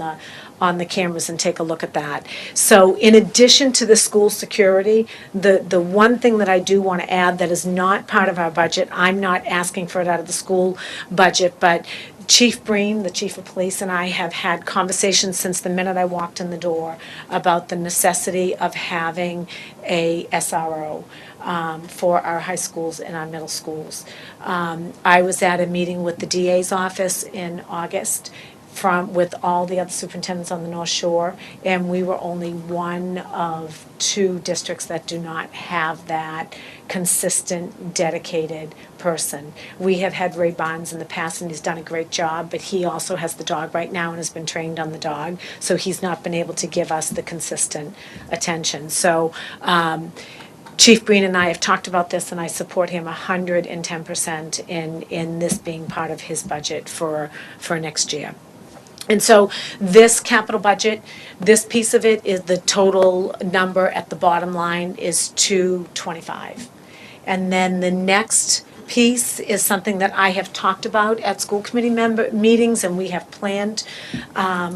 on the cameras and take a look at that. So in addition to the school security, the one thing that I do want to add that is not part of our budget, I'm not asking for it out of the school budget, but Chief Breen, the chief of police, and I have had conversations since the minute I walked in the door about the necessity of having a SRO for our high schools and our middle schools. I was at a meeting with the DA's office in August with all the other superintendents on the North Shore, and we were only one of 2 districts that do not have that consistent, dedicated person. We have had Ray Barnes in the past, and he's done a great job, but he also has the dog right now and has been trained on the dog, so he's not been able to give us the consistent attention. So Chief Breen and I have talked about this, and I support him 110% in this being part of his budget for next year. And so this capital budget, this piece of it is the total number at the bottom line is 225. And then the next piece is something that I have talked about at school committee meetings, and we have planned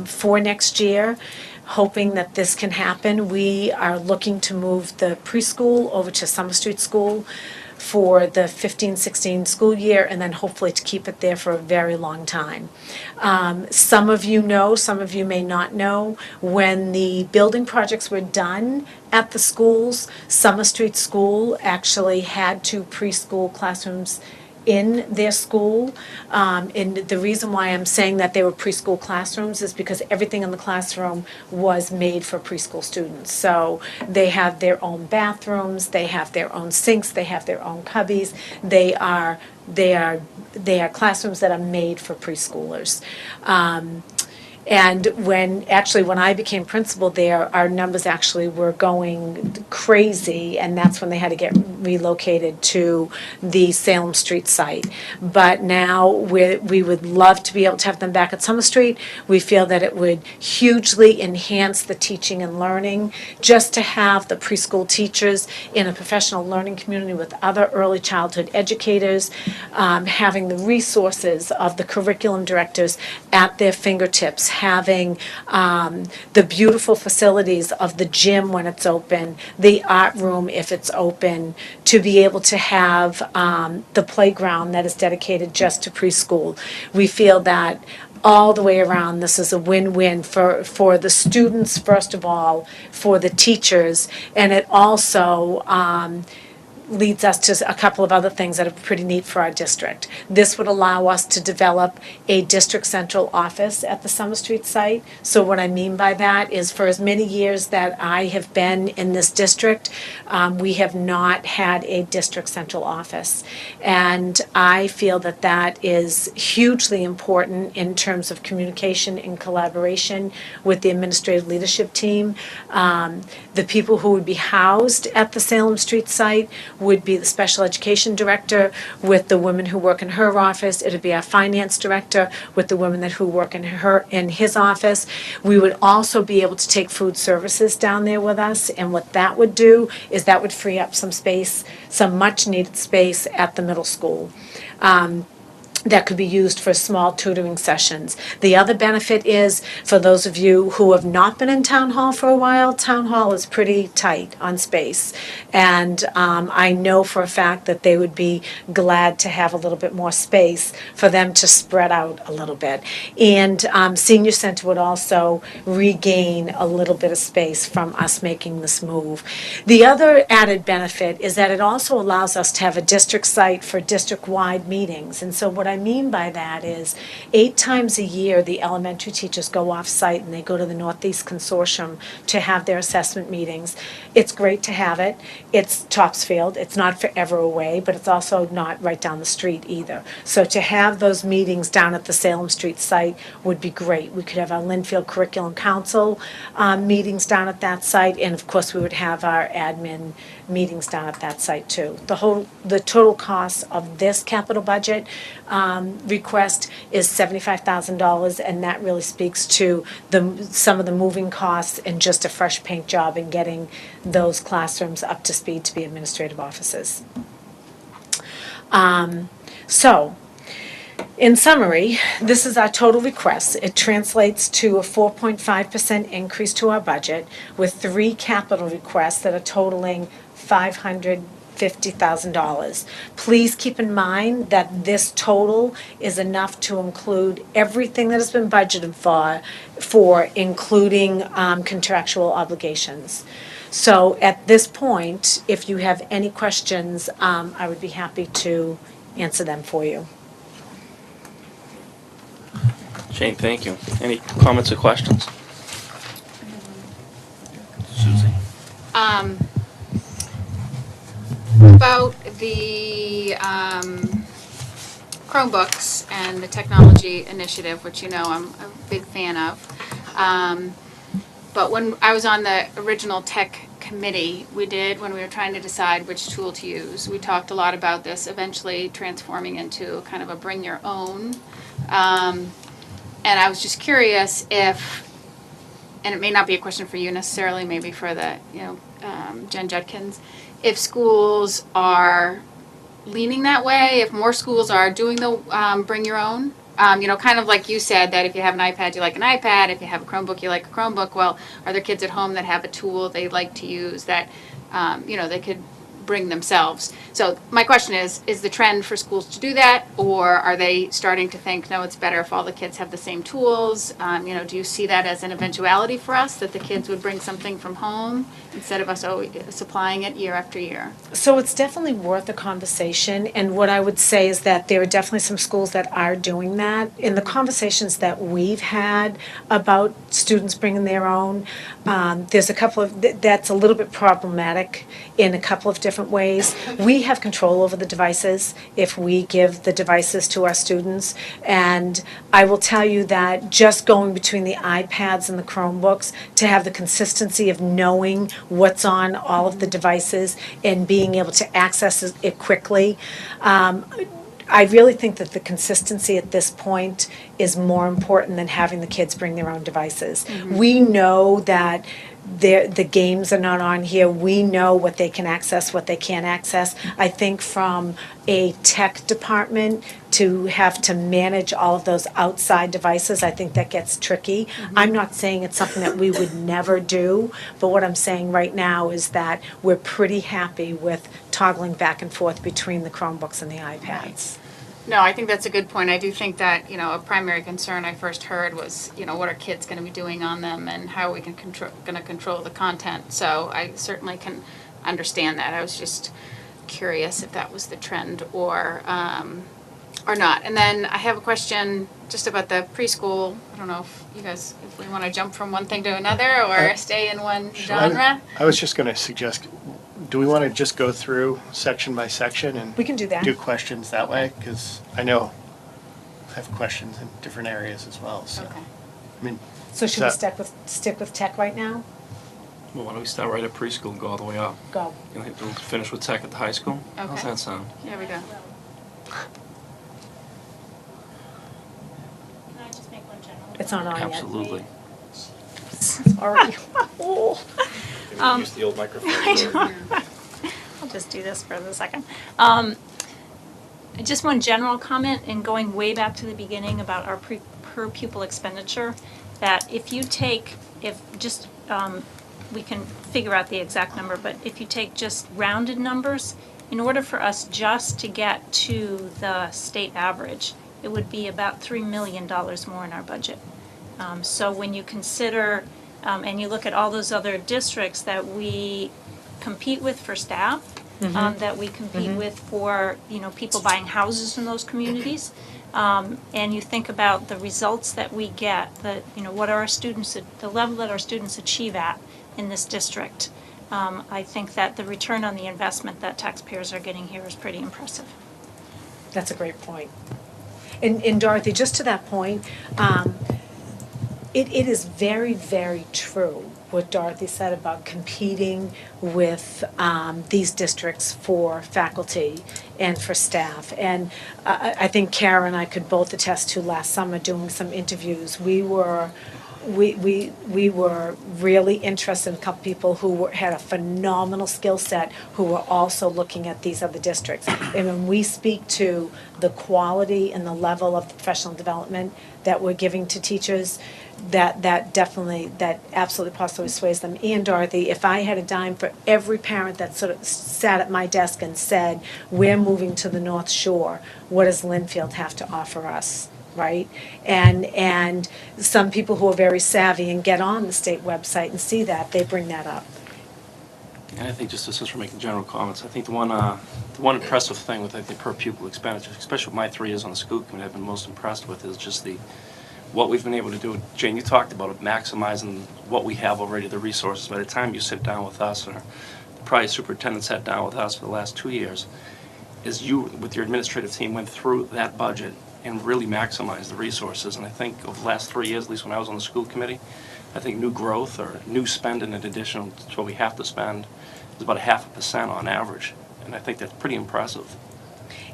for next year, hoping that this can happen. We are looking to move the preschool over to Summer Street School for the 15-16 school year, and then hopefully to keep it there for a very long time. Some of you know, some of you may not know, when the building projects were done at the schools, Summer Street School actually had 2 preschool classrooms in their school. And the reason why I'm saying that they were preschool classrooms is because everything in the classroom was made for preschool students. So they have their own bathrooms, they have their own sinks, they have their own cubbies. They are classrooms that are made for preschoolers. And when I became principal there, our numbers actually were going crazy, and that's when they had to get relocated to the Salem Street site. But now we would love to be able to have them back at Summer Street. We feel that it would hugely enhance the teaching and learning, just to have the preschool teachers in a professional learning community with other early childhood educators, having the resources of the curriculum directors at their fingertips, having the beautiful facilities of the gym when it's open, the art room if it's open, to be able to have the playground that is dedicated just to preschool. We feel that all the way around, this is a win-win for the students, first of all, for the teachers, and it also leads us to a couple of other things that are pretty neat for our district. This would allow us to develop a district central office at the Summer Street site. So what I mean by that is, for as many years that I have been in this district, we have not had a district central office. And I feel that that is hugely important in terms of communication and collaboration with the administrative leadership team. The people who would be housed at the Salem Street site would be the special education director with the women who work in her office. It would be our finance director with the women who work in his office. We would also be able to take food services down there with us, and what that would do is that would free up some space, some much needed space at the middle school. That could be used for small tutoring sessions. The other benefit is, for those of you who have not been in Town Hall for a while, Town Hall is pretty tight on space. And I know for a fact that they would be glad to have a little bit more space for them to spread out a little bit. And Senior Center would also regain a little bit of space from us making this move. The other added benefit is that it also allows us to have a district site for district-wide meetings. And so what I mean by that is 8 times a year, the elementary teachers go off-site and they go to the Northeast Consortium to have their assessment meetings. It's great to have it. It's Topsfield. It's not forever away, but it's also not right down the street either. So to have those meetings down at the Salem Street site would be great. We could have our Lynnfield Curriculum Council meetings down at that site, and of course we would have our admin meetings down at that site too. The total cost of this capital budget request is $75,000, and that really speaks to some of the moving costs and just a fresh paint job and getting those classrooms up to speed to be administrative offices. So In summary, this is our total request. It translates to a 4.5% increase to our budget with 3 capital requests that are totaling $550,000. Please keep in mind that this total is enough to include everything that has been budgeted for including contractual obligations. So at this point, if you have any questions, I would be happy to answer them for you. Jane, thank you. Any comments or questions? Susie? About the Chromebooks and the technology initiative, which you know I'm a big fan of. But when I was on the original tech committee, when we were trying to decide which tool to use, we talked a lot about this eventually transforming into kind of a bring your own. And I was just curious if, and it may not be a question for you necessarily, maybe for the, Jen Judkins, if schools are leaning that way, if more schools are doing the bring your own. Kind of like you said, that if you have an iPad, you like an iPad. If you have a Chromebook, you like a Chromebook. Well, are there kids at home that have a tool they like to use that, they could bring themselves? So my question is the trend for schools to do that, or are they starting to think, no, it's better if all the kids have the same tools? Do you see that as an eventuality for us, that the kids would bring something from home instead of us supplying it year after year? So it's definitely worth a conversation, and what I would say is that there are definitely some schools that are doing that. In the conversations that we've had about students bringing their own, there's a couple of, that's a little bit problematic in a couple of different ways. We have control over the devices if we give the devices to our students, and I will tell you that just going between the iPads and the Chromebooks to have the consistency of knowing what's on all of the devices and being able to access it quickly. I really think that the consistency at this point is more important than having the kids bring their own devices. We know that the games are not on here. We know what they can access, what they can't access. I think from a tech department to have to manage all of those outside devices, I think that gets tricky. I'm not saying it's something that we would never do, but what I'm saying right now is that we're pretty happy with toggling back and forth between the Chromebooks and the iPads. No, I think that's a good point. I do think that, a primary concern I first heard was, what are kids going to be doing on them and how are we going to control the content. So I certainly can understand that. I was just curious if that was the trend or not. And then I have a question just about the preschool. I don't know if you guys, if we want to jump from one thing to another or stay in one genre. I was just going to suggest, do we want to just go through section by section and We can do that. do questions that way? Because I know I have questions in different areas as well. So, Okay. I mean, So should we So- stick with tech right now? Well, why don't we start right at preschool and go all the way up? Go. We'll finish with tech at the high school? How's Okay. that sound? Here we go. Can I just make one general? It's not on yet. Absolutely. Sorry. Oh. Use the old microphone. I'll just do this for a second. Just one general comment, and going way back to the beginning about our per pupil expenditure, that if you take, we can figure out the exact number, but if you take just rounded numbers, in order for us just to get to the state average, it would be about $3 million more in our budget. So when you consider, and you look at all those other districts that we compete with for staff, that we compete with for, people buying houses in those communities, and you think about the results that we get, what are our students, the level that our students achieve at in this district, I think that the return on the investment that taxpayers are getting here is pretty impressive. That's a great point. And Dorothy, just to that point, it is very, very true what Dorothy said about competing with these districts for faculty and for staff. And I think Kara and I could both attest to last summer doing some interviews. We were we were really interested in a couple people who had a phenomenal skill set who were also looking at these other districts. And when we speak to the quality and the level of professional development that we're giving to teachers, that definitely, that absolutely positively sways them. And Dorothy, if I had a dime for every parent that sort of sat at my desk and said, we're moving to the North Shore, what does Lynnfield have to offer us? Right? And some people who are very savvy and get on the state website and see that, they bring that up. And I think just since we're making general comments, I think the one impressive thing with, I think, per pupil expenditure, especially with my 3 years on the school committee, I've been most impressed with is just what we've been able to do. Jane, you talked about it, maximizing what we have already, the resources. By the time you sit down with us, or the prior superintendent sat down with us for the last 2 years, is you, with your administrative team, went through that budget and really maximized the resources. And I think over the last 3 years, at least when I was on the school committee, I think new growth or new spending in addition to what we have to spend is about 0.5% on average. And I think that's pretty impressive.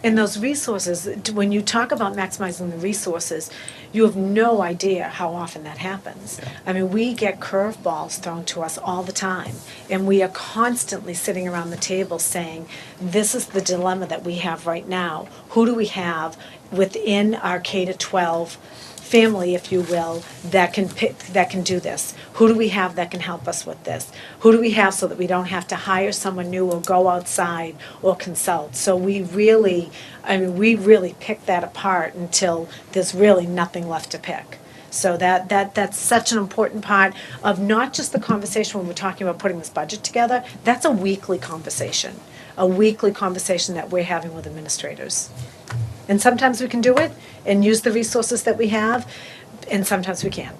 And those resources, when you talk about maximizing the resources, you have no idea how often that happens. Yeah. I mean, we get curveballs thrown to us all the time, and we are constantly sitting around the table saying, this is the dilemma that we have right now. Who do we have within our K-12 family, if you will, that can do this? Who do we have that can help us with this? Who do we have so that we don't have to hire someone new or go outside or consult? So we really pick that apart until there's really nothing left to pick. So that's such an important part of not just the conversation when we're talking about putting this budget together. That's a weekly conversation that we're having with administrators. And sometimes we can do it and use the resources that we have, and sometimes we can't.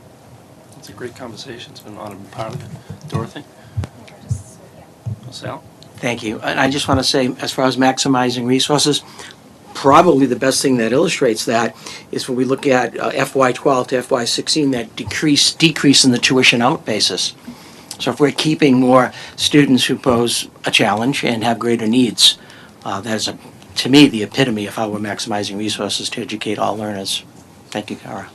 It's a great conversation. It's been an honor to be part of it. Dorothy? Sal? Thank you. And I just want to say, as far as maximizing resources, probably the best thing that illustrates that is when we look at FY12 to FY16, that decrease in the tuition out basis. So if we're keeping more students who pose a challenge and have greater needs, that is, to me, the epitome of how we're maximizing resources to educate all learners. Thank you, Kara.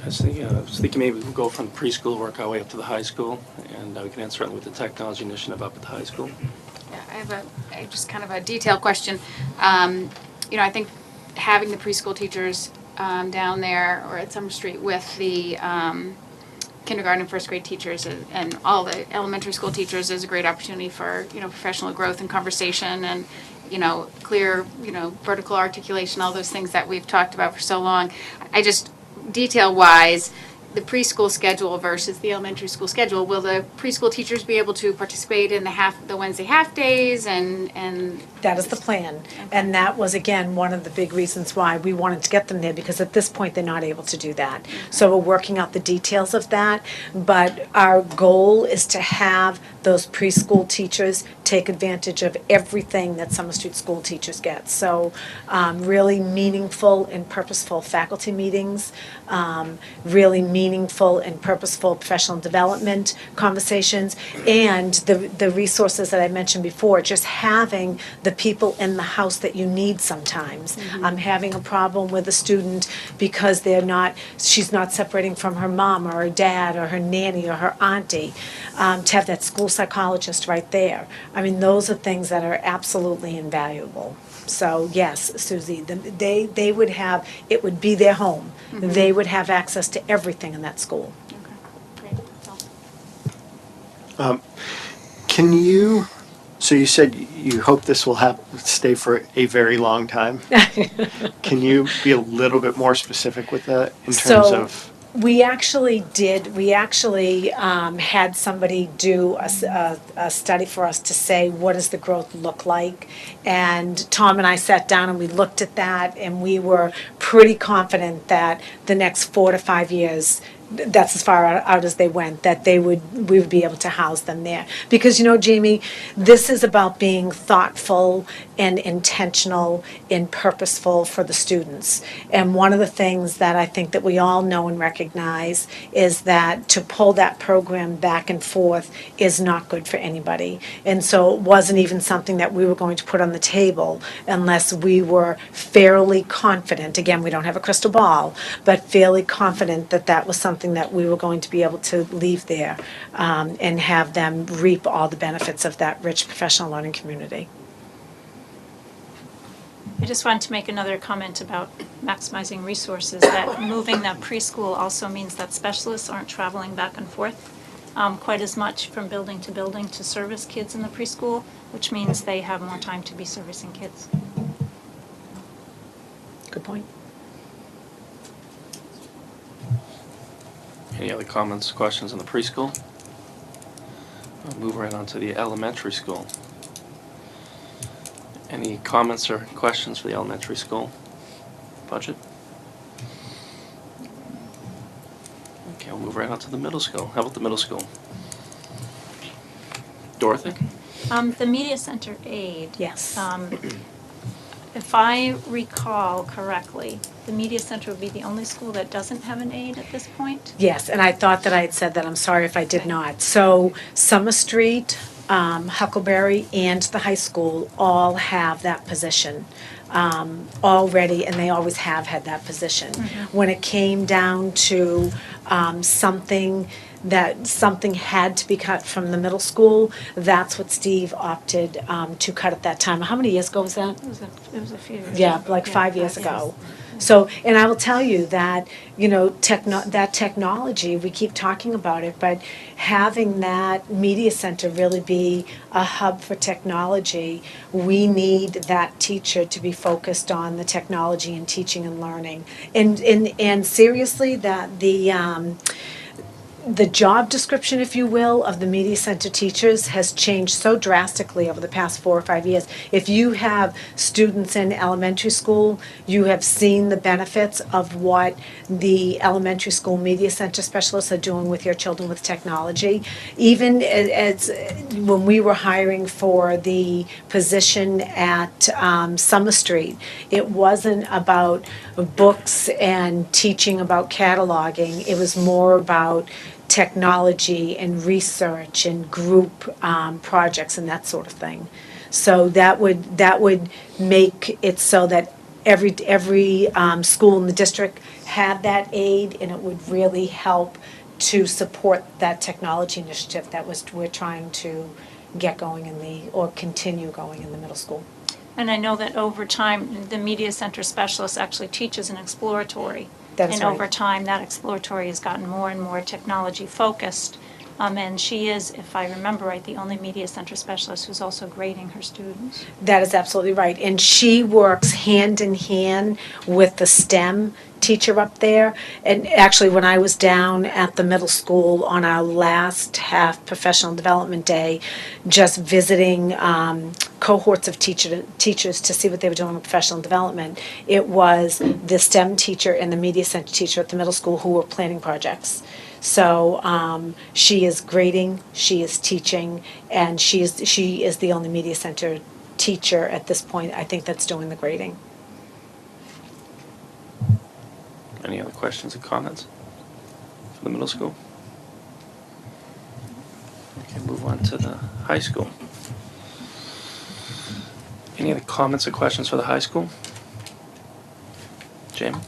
I was thinking maybe we'll go from preschool, work our way up to the high school, and we can answer it with the technology initiative up at the high school. Yeah, I have just kind of a detailed question. I think having the preschool teachers down there or at Summer Street with the kindergarten and first grade teachers and all the elementary school teachers is a great opportunity for, professional growth and conversation and, clear, vertical articulation, all those things that we've talked about for so long. I just, detail-wise, the preschool schedule versus the elementary school schedule, will the preschool teachers be able to participate in the Wednesday half days and That is the plan. And that was, again, one of the big reasons why we wanted to get them there, because at this point, they're not able to do that. So we're working out the details of that, but our goal is to have those preschool teachers take advantage of everything that Summer Street school teachers get. So really meaningful and purposeful faculty meetings, really meaningful and purposeful professional development conversations, and the resources that I mentioned before, just having the people in the house that you need sometimes. Having a problem with a student because she's not separating from her mom or her dad or her nanny or her auntie, to have that school psychologist right there. I mean, those are things that are absolutely invaluable. So yes, Susie, they would have, it would be their home. They would have access to everything in that school. Okay, great. That's awesome. So you said you hope this will stay for a very long time. Can you be a little bit more specific with that in terms of? We actually did. We actually had somebody do a study for us to say, what does the growth look like? And Tom and I sat down and we looked at that, and we were pretty confident that the next 4 to 5 years, that's as far out as they went, that we would be able to house them there. Because, Jamie, this is about being thoughtful and intentional and purposeful for the students. And one of the things that I think that we all know and recognize is that to pull that program back and forth is not good for anybody. And so it wasn't even something that we were going to put on the table unless we were fairly confident, again, we don't have a crystal ball, but fairly confident that that was something that we were going to be able to leave there, and have them reap all the benefits of that rich professional learning community. I just wanted to make another comment about maximizing resources, that moving that preschool also means that specialists aren't traveling back and forth quite as much from building to service kids in the preschool, which means they have more time to be servicing kids. Good point. Any other comments, questions on the preschool? I'll move right on to the elementary school. Any comments or questions for the elementary school budget? Okay, we'll move right on to the middle school. How about the middle school? Dorothy? The media center aid. Yes. If I recall correctly, the media center would be the only school that doesn't have an aide at this point? Yes, and I thought that I had said that. I'm sorry if I did not. So Summer Street, Huckleberry, and the high school all have that position already, and they always have had that position. When it came down to something had to be cut from the middle school, that's what Steve opted to cut at that time. How many years ago was that? It was a few years. Yeah, like 5 years ago. So, and I will tell you that, that technology, we keep talking about it, but having that media center really be a hub for technology, we need that teacher to be focused on the technology and teaching and learning. And seriously, that the job description, if you will, of the media center teachers has changed so drastically over the past 4 or 5 years. If you have students in elementary school, you have seen the benefits of what the elementary school media center specialists are doing with your children with technology. Even as when we were hiring for the position at Summer Street, it wasn't about books and teaching about cataloging. It was more about technology and research and group projects and that sort of thing. So that would make it so that every school in the district had that aid, and it would really help to support that technology initiative that we're trying to get going or continue going in the middle school. And I know that over time, the media center specialist actually teaches an exploratory. That is And right. over time, that exploratory has gotten more and more technology focused. And she is, if I remember right, the only media center specialist who's also grading her students. That is absolutely right. And she works hand in hand with the STEM teacher up there. And actually, when I was down at the middle school on our last half professional development day, just visiting cohorts of teachers to see what they were doing with professional development, it was the STEM teacher and the media center teacher at the middle school who were planning projects. So she is grading, she is teaching, and she is the only media center teacher at this point, I think, that's doing the grading. Any other questions or comments for the middle school? Okay, move on to the high school. Any other comments or questions for the high school? Jamie?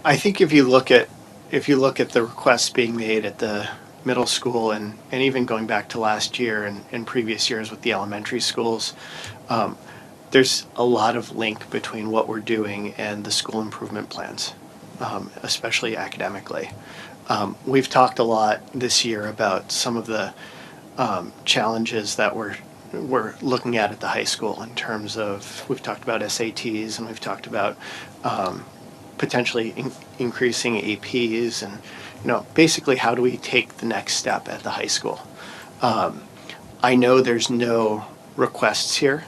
I think if you look at the requests being made at the middle school and even going back to last year and previous years with the elementary schools, there's a lot of link between what we're doing and the school improvement plans, especially academically. We've talked a lot this year about some of the challenges that we're looking at the high school in terms of, we've talked about SATs and we've talked about potentially increasing APs and, basically how do we take the next step at the high school. I know there's no requests here.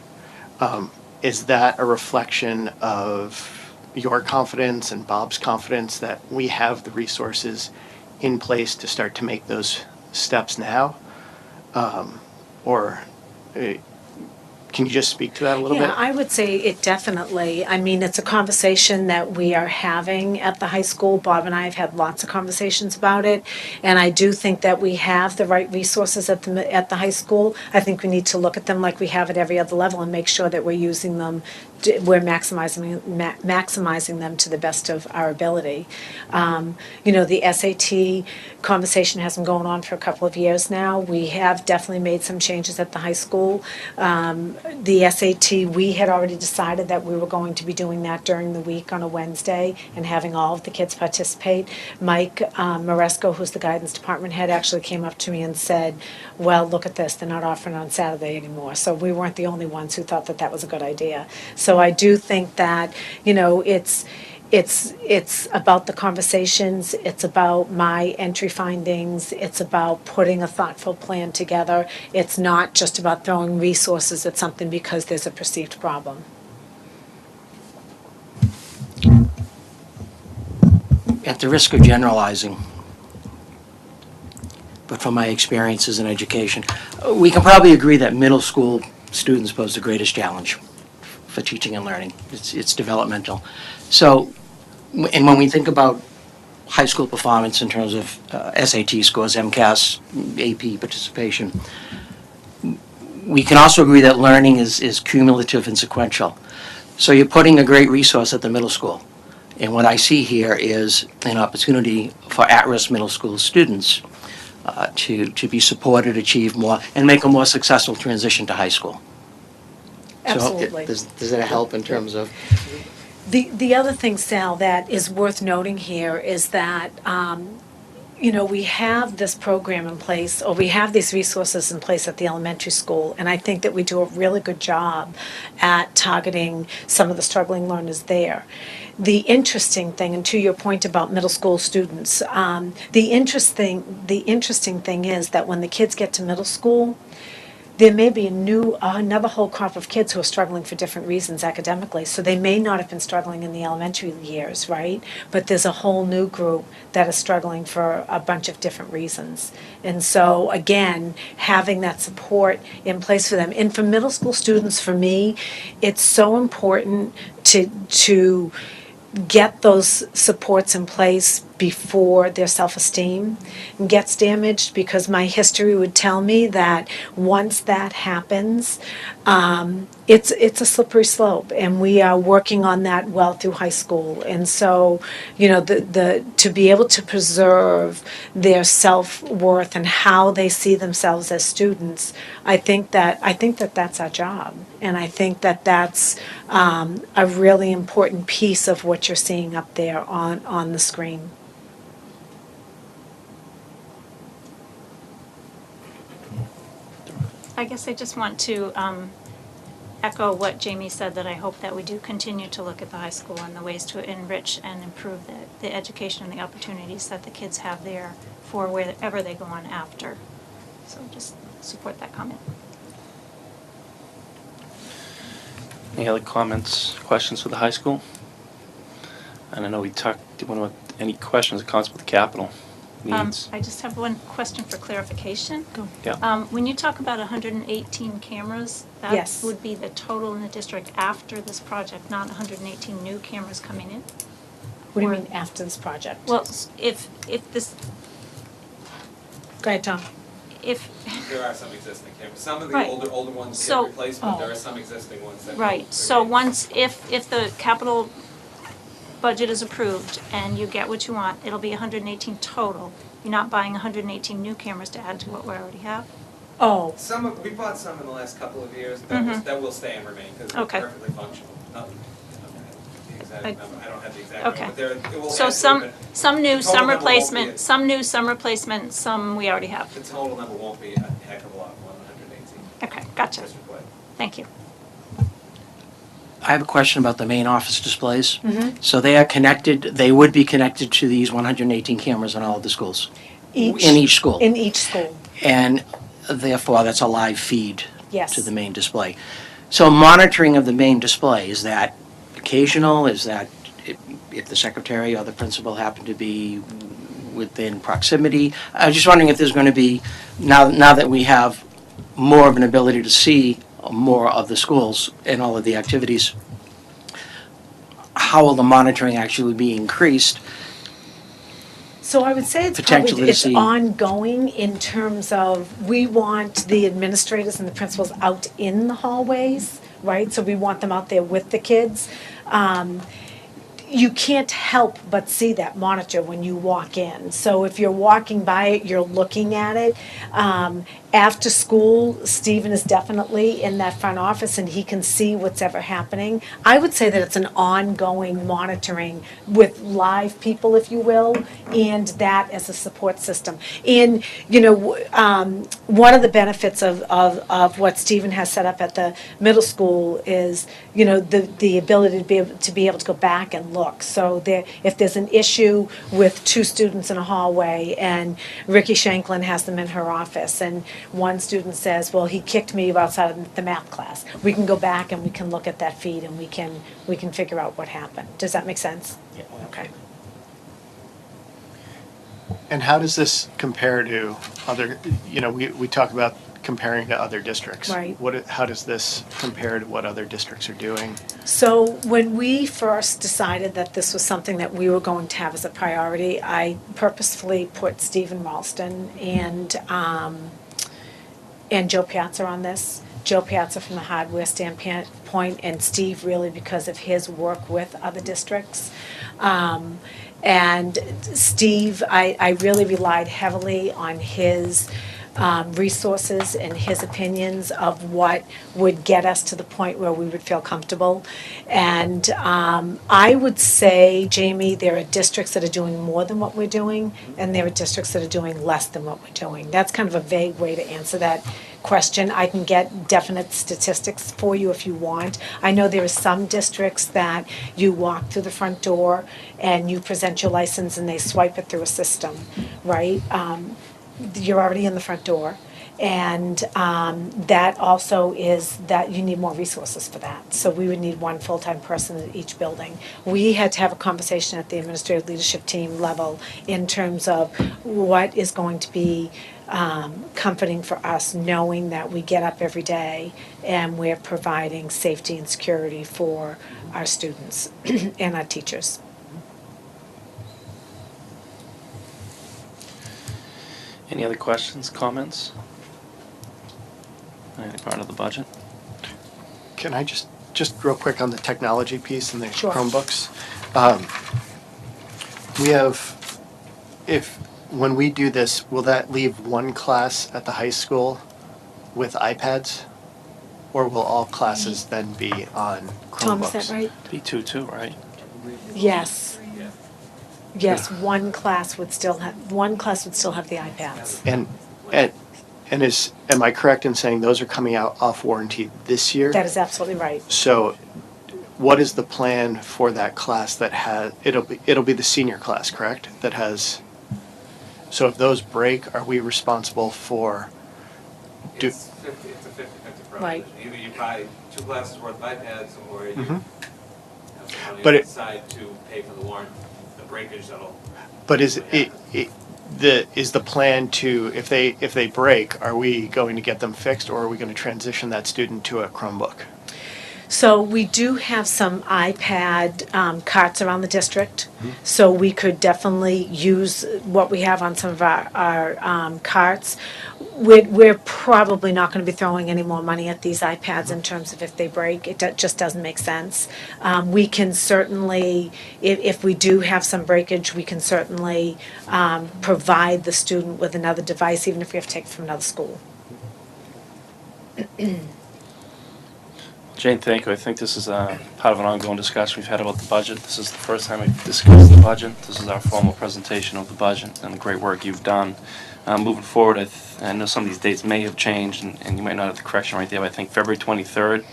is that a reflection of your confidence and Bob's confidence that we have the resources in place to start to make those steps now? Or can you just speak to that a little bit? Yeah, I would say it definitely. I mean, it's a conversation that we are having at the high school. Bob and I have had lots of conversations about it, and I do think that we have the right resources at the high school. I think we need to look at them like we have at every other level and make sure that we're using them, we're maximizing them to the best of our ability. The SAT conversation has been going on for a couple of years now. We have definitely made some changes at the high school. The SAT, we had already decided that we were going to be doing that during the week on a Wednesday and having all of the kids participate. Mike Maresco, who's the guidance department head, actually came up to me and said, well, look at this, they're not offering it on Saturday anymore. So we weren't the only ones who thought that that was a good idea. So I do think that, it's about the conversations, it's about my entry findings, it's about putting a thoughtful plan together. It's not just about throwing resources at something because there's a perceived problem. At the risk of generalizing, but from my experiences in education, we can probably agree that middle school students pose the greatest challenge for teaching and learning. It's developmental. So, and when we think about high school performance in terms of SAT scores, MCAS, AP participation, we can also agree that learning is cumulative and sequential. So you're putting a great resource at the middle school. And what I see here is an opportunity for at-risk middle school students to be supported, achieve more, and make a more successful transition to high school. Absolutely. So does that help in terms of? The other thing, Sal, that is worth noting here is that, we have this program in place, or we have these resources in place at the elementary school, and I think that we do a really good job at targeting some of the struggling learners there. The interesting thing, and to your point about middle school students, the interesting thing is that when the kids get to middle school, there may be another whole crop of kids who are struggling for different reasons academically. So they may not have been struggling in the elementary years, right? But there's a whole new group that is struggling for a bunch of different reasons. And so, again, having that support in place for them. And for middle school students, for me, it's so important to get those supports in place before their self-esteem gets damaged, because my history would tell me that once that happens, it's a slippery slope, and we are working on that well through high school. And so, to be able to preserve their self-worth and how they see themselves as students, I think that that's our job, and I think that that's a really important piece of what you're seeing up there on the screen. I guess I just want to echo what Jamie said, that I hope that we do continue to look at the high school and the ways to enrich and improve the education and the opportunities that the kids have there for wherever they go on after. So just support that comment. Any other comments, questions for the high school? And I know we talked, any questions or comments about the capital needs? I just have one question for clarification. Go. Yeah. When you talk about 118 cameras, that Yes. would be the total in the district after this project, not 118 new cameras coming in? What do you mean after this project? Well, if this, Go ahead, Tom. if, There are some existing cameras. Some of the Right. older ones So- get replaced, but there Oh. are some existing ones that. right, so if the capital budget is approved and you get what you want, it'll be 118 total. You're not buying 118 new cameras to add to what we already have? Oh, We bought some in the last couple of years that will stay and remain because Okay. they're perfectly functional. The exact I- number, I don't have the exact Okay. number, but it will So add to some it, new, the total some number won't be replacement, it. some new, some replacement, some we already have. the total number won't be a heck of a lot more than 118. Okay, gotcha. district-wide. Thank you. I have a question about the main office displays. Mm-hmm. So they are connected, they would be connected to these 118 cameras in all of the schools? In each school? In each school, And therefore, that's a live feed yes. to the main display. So monitoring of the main display, is that occasional? Is that if the secretary or the principal happen to be within proximity? I was just wondering if there's going to be, now that we have more of an ability to see more of the schools and all of the activities, how will the monitoring actually be increased? So I would say it's Potentially probably, to it's see- ongoing in terms of, we want the administrators and the principals out in the hallways, right? So we want them out there with the kids. You can't help but see that monitor when you walk in. So if you're walking by it, you're looking at it. After school, Stephen is definitely in that front office and he can see what's ever happening. I would say that it's an ongoing monitoring with live people, if you will, and that as a support system. And, one of the benefits of what Stephen has set up at the middle school is, the ability to be able to go back and look. So if there's an issue with two students in a hallway and Ricky Shanklin has them in her office and one student says, well, he kicked me outside of the math class, we can go back and we can look at that feed and we can figure out what happened. Does that make sense? Yeah. Okay. And how does this compare to other, we talk about comparing to other districts. Right. How does this compare to what other districts are doing? So when we first decided that this was something that we were going to have as a priority, I purposefully put Stephen Ralston and Joe Piazza on this. Joe Piazza from the hardware standpoint, and Steve really because of his work with other districts. And Steve, I really relied heavily on his resources and his opinions of what would get us to the point where we would feel comfortable. And I would say, Jamie, there are districts that are doing more than what we're doing, and there are districts that are doing less than what we're doing. That's kind of a vague way to answer that question. I can get definite statistics for you if you want. I know there are some districts that you walk through the front door and you present your license and they swipe it through a system, right? You're already in the front door. And that also is that you need more resources for that. So we would need one full-time person at each building. We had to have a conversation at the administrative leadership team level in terms of what is going to be comforting for us, knowing that we get up every day and we're providing safety and security for our students and our teachers. Any other questions, comments? Any part of the budget? Can I just real quick on the technology piece and the Sure. Chromebooks? When we do this, will that leave one class at the high school with iPads? Or will all classes then be on Chromebooks? Tom, is that right? B2 right? Yes. Yes, one class would still have the iPads. Am I correct in saying those are coming out off warranty this year? That is absolutely right. So what is the plan for that class that has, it'll be the senior class, correct? That has, so if those break, are we responsible for? It's a 50-50 proposition. Right. Either you buy 2 classes worth of iPads or you Mhm. have some money But on it- the side to pay for the warrant, the breakage that'll. But is the plan to, if they break, are we going to get them fixed or are we going to transition that student to a Chromebook? So we do have some iPad carts around the district. So we could definitely use what we have on some of our carts. We're probably not going to be throwing any more money at these iPads in terms of if they break. It just doesn't make sense. We can certainly, if we do have some breakage, we can certainly provide the student with another device, even if we have to take it from another school. Jane, thank you. I think this is part of an ongoing discussion we've had about the budget. This is the first time we've discussed the budget. This is our formal presentation of the budget and the great work you've done. Moving forward, I know some of these dates may have changed, and you might not have the correction right there, but I think February 23rd,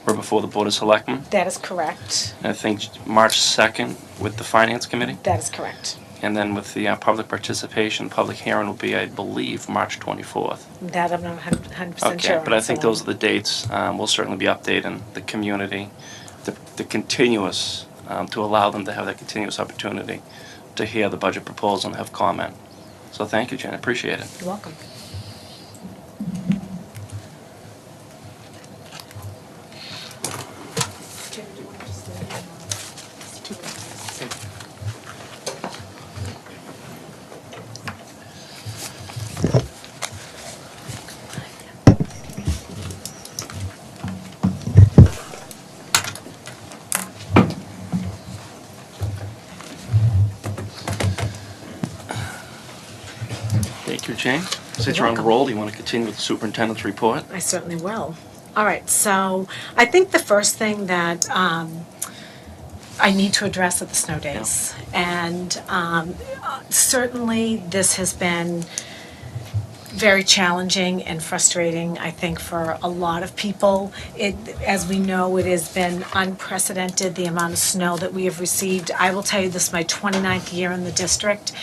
we're before the Board of Selectmen. That is correct. And I think March 2nd with the Finance Committee. That is correct. And then with the public participation, public hearing will be, I believe, March 24th. That I'm not 100% sure Okay, but I on, think so those are the dates. We'll certainly be updating the community, the continuous, to allow them to have that continuous opportunity to hear the budget proposal and have comment. So thank you, Jen, I appreciate it. You're welcome. Thank you, Jane. Since you're on a welcome. roll, do you want to continue with the superintendent's report? I certainly will. All right, so I think the first thing that I need to address are the snow days. And certainly this has been very challenging and frustrating, I think, for a lot of people. As we know, it has been unprecedented, the amount of snow that we have received. I will tell you, this is my 29th year in the district,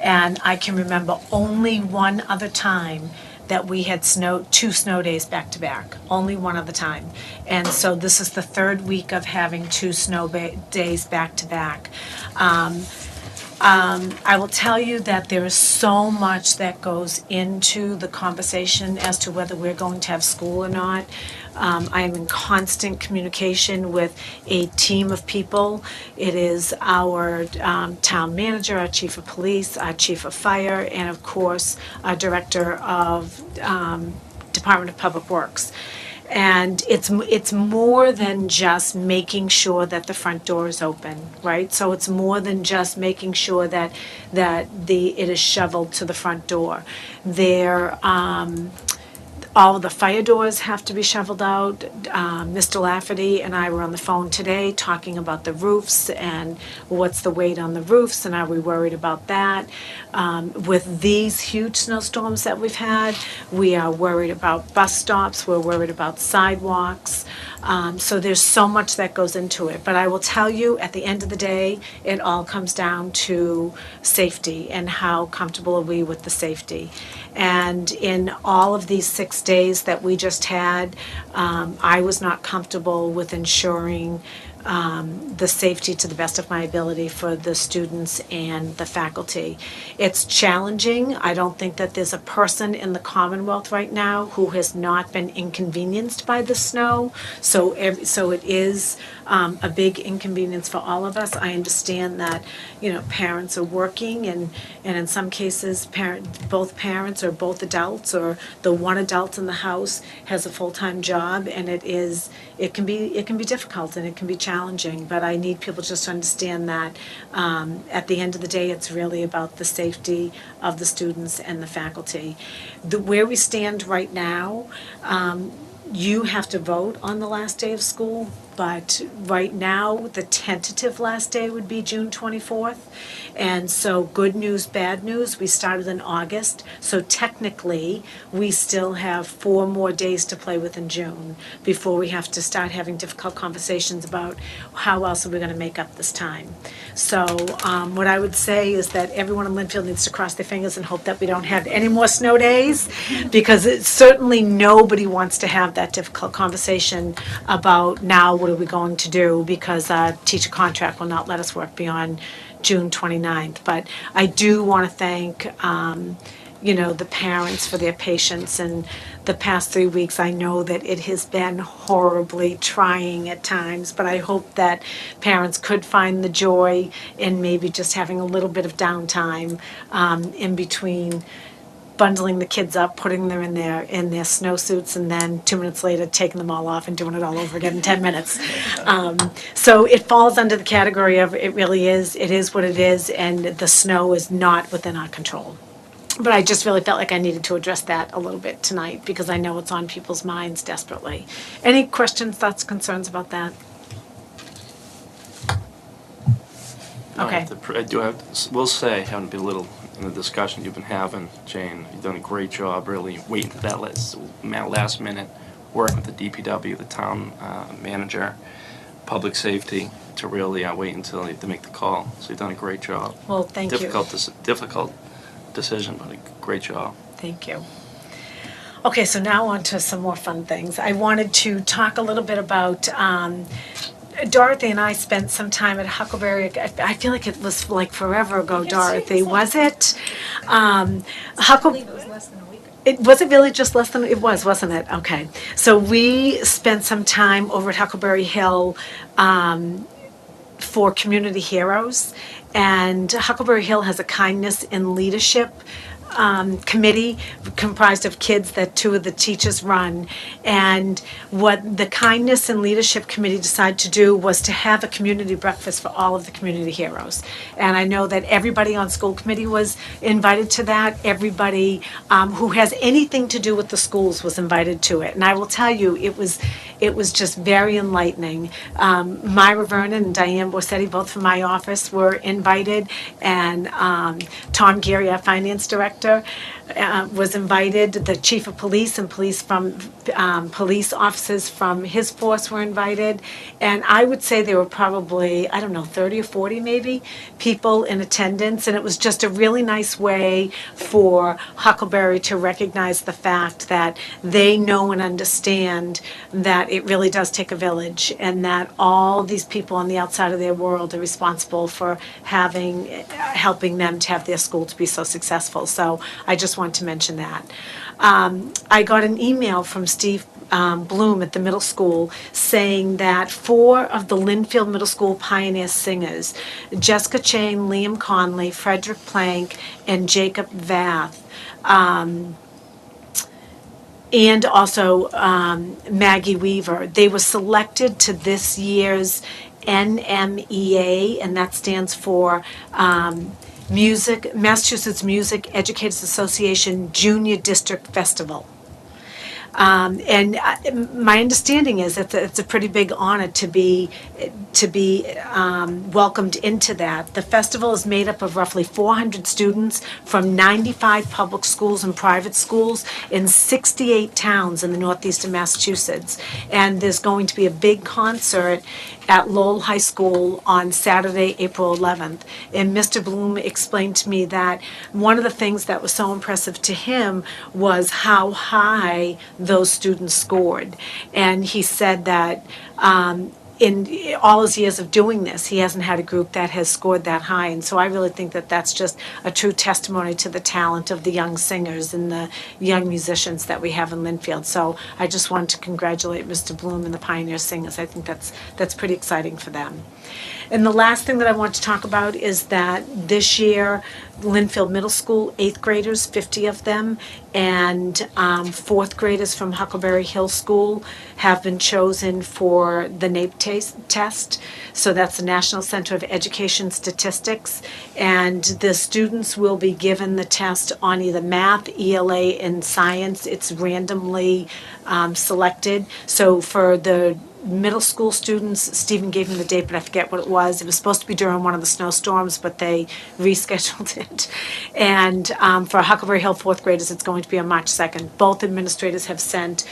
and I can remember only one other time that we had two snow days back to back, only one other time. And so this is the third week of having two snow days back to back. I will tell you that there is so much that goes into the conversation as to whether we're going to have school or not. I am in constant communication with a team of people. It is our town manager, our chief of police, our chief of fire, and of course, our director of Department of Public Works. And it's more than just making sure that the front door is open, right? So it's more than just making sure that it is shoveled to the front door. All of the fire doors have to be shoveled out. Mr. Lafferty and I were on the phone today talking about the roofs and what's the weight on the roofs and are we worried about that. With these huge snowstorms that we've had, we are worried about bus stops, we're worried about sidewalks. So there's so much that goes into it. But I will tell you, at the end of the day, it all comes down to safety and how comfortable are we with the safety. And in all of these 6 days that we just had, I was not comfortable with ensuring the safety to the best of my ability for the students and the faculty. It's challenging. I don't think that there's a person in the Commonwealth right now who has not been inconvenienced by the snow. So it is a big inconvenience for all of us. I understand that, parents are working and in some cases both parents or both adults or the one adult in the house has a full-time job, and it can be difficult and it can be challenging, but I need people just to understand that at the end of the day, it's really about the safety of the students and the faculty. Where we stand right now, you have to vote on the last day of school, but right now, the tentative last day would be June 24th. And so good news, bad news, we started in August. So technically, we still have 4 more days to play with in June before we have to start having difficult conversations about how else are we going to make up this time. So what I would say is that everyone in Lynnfield needs to cross their fingers and hope that we don't have any more snow days, because certainly nobody wants to have that difficult conversation about now what are we going to do, because our teacher contract will not let us work beyond June 29th. But I do want to thank the parents for their patience. And the past 3 weeks, I know that it has been horribly trying at times, but I hope that parents could find the joy in maybe just having a little bit of downtime in between bundling the kids up, putting them in their snowsuits, and then 2 minutes later taking them all off and doing it all over again in 10 minutes. So it falls under the category of it is what it is, and the snow is not within our control. But I just really felt like I needed to address that a little bit tonight because I know it's on people's minds desperately. Any questions, thoughts, concerns about that? Okay. We'll say, having been a little in the discussion you've been having, Jane, you've done a great job really waiting to that last minute, working with the DPW, the town manager. public safety to really wait until they make the call. So you've done a great job. Well, thank you. Difficult decision, but a great job. Thank you. Okay, so now on to some more fun things. I wanted to talk a little bit about Dorothy and I spent some time at Huckleberry. I feel like it was like forever ago, Dorothy. Was it? Huckleberry. Was it really just less than, it was, wasn't it? Okay. So we spent some time over at Huckleberry Hill for Community Heroes. And Huckleberry Hill has a kindness in leadership committee comprised of kids that two of the teachers run. And what the Kindness and Leadership Committee decided to do was to have a community breakfast for all of the community heroes. And I know that everybody on school committee was invited to that. Everybody who has anything to do with the schools was invited to it. And I will tell you, it was just very enlightening. Myra Vernon and Diane Borsetti, both from my office, were invited, and Tom Geary, our finance director, was invited. The chief of police and police officers from his force were invited. And I would say there were probably, 30 or 40 maybe, people in attendance. And it was just a really nice way for Huckleberry to recognize the fact that they know and understand that it really does take a village, and that all these people on the outside of their world are responsible for helping them to have their school to be so successful. So I just want to mention that. I got an email from Steve Bloom at the middle school saying that 4 of the Lynnfield Middle School Pioneer Singers, Jessica Chain, Liam Conley, Frederick Plank, and Jacob Vath, and also Maggie Weaver, they were selected to this year's NMEA, and that stands for Massachusetts Music Educators Association Junior District Festival. And my understanding is that it's a pretty big honor to be welcomed into that. The festival is made up of roughly 400 students from 95 public schools and private schools in 68 towns in the northeast of Massachusetts. And there's going to be a big concert at Lowell High School on Saturday, April 11th. And Mr. Bloom explained to me that one of the things that was so impressive to him was how high those students scored. And he said that in all his years of doing this, he hasn't had a group that has scored that high. And so I really think that that's just a true testimony to the talent of the young singers and the young musicians that we have in Lynnfield. So I just wanted to congratulate Mr. Bloom and the Pioneer Singers. I think that's pretty exciting for them. And the last thing that I want to talk about is that this year, Lynnfield Middle School, 8th graders, 50 of them, and 4th graders from Huckleberry Hill School have been chosen for the NAEP test. So that's the National Center of Education Statistics. And the students will be given the test on either math, ELA, and science. It's randomly selected. So for the middle school students, Stephen gave me the date, but I forget what it was. It was supposed to be during one of the snowstorms, but they rescheduled it. And for Huckleberry Hill 4th graders, it's going to be on March 2nd. Both administrators have sent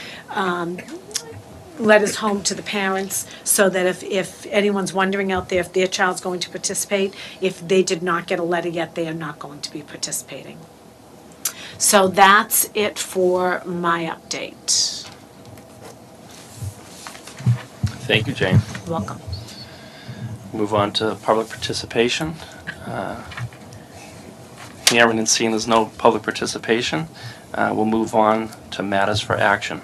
letters home to the parents so that if anyone's wondering out there if their child's going to participate, if they did not get a letter yet, they are not going to be participating. So that's it for my update. Thank you, Jane. You're welcome. Move on to public participation. Hearing and seeing there's no public participation, we'll move on to matters for action.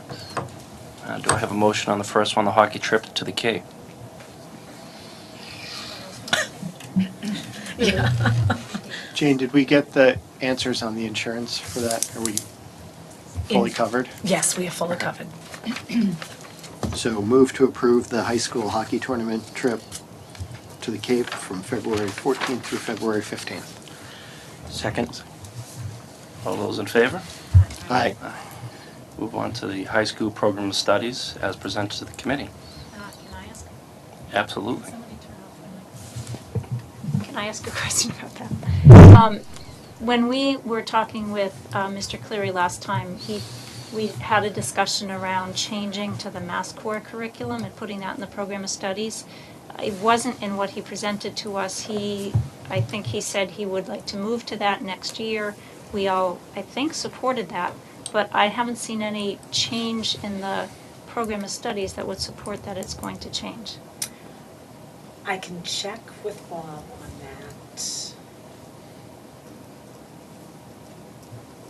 Do I have a motion on the first one, the hockey trip to the Cape? Yeah. Jane, did we get the answers on the insurance for that? Are we fully covered? Yes, we are fully covered. So move to approve the high school hockey tournament trip to the Cape from February 14th through February 15th. Second. All those in favor? Aye. Move on to the high school program of studies as presented to the committee. Can I ask? Absolutely. Somebody turn off. Can I ask a question about that? When we were talking with Mr. Cleary last time, he we had a discussion around changing to the Mass Core curriculum and putting that in the program of studies. It wasn't in what he presented to us. I think he said he would like to move to that next year. We all, I think, supported that, but I haven't seen any change in the program of studies that would support that it's going to change. I can check with Bob on that.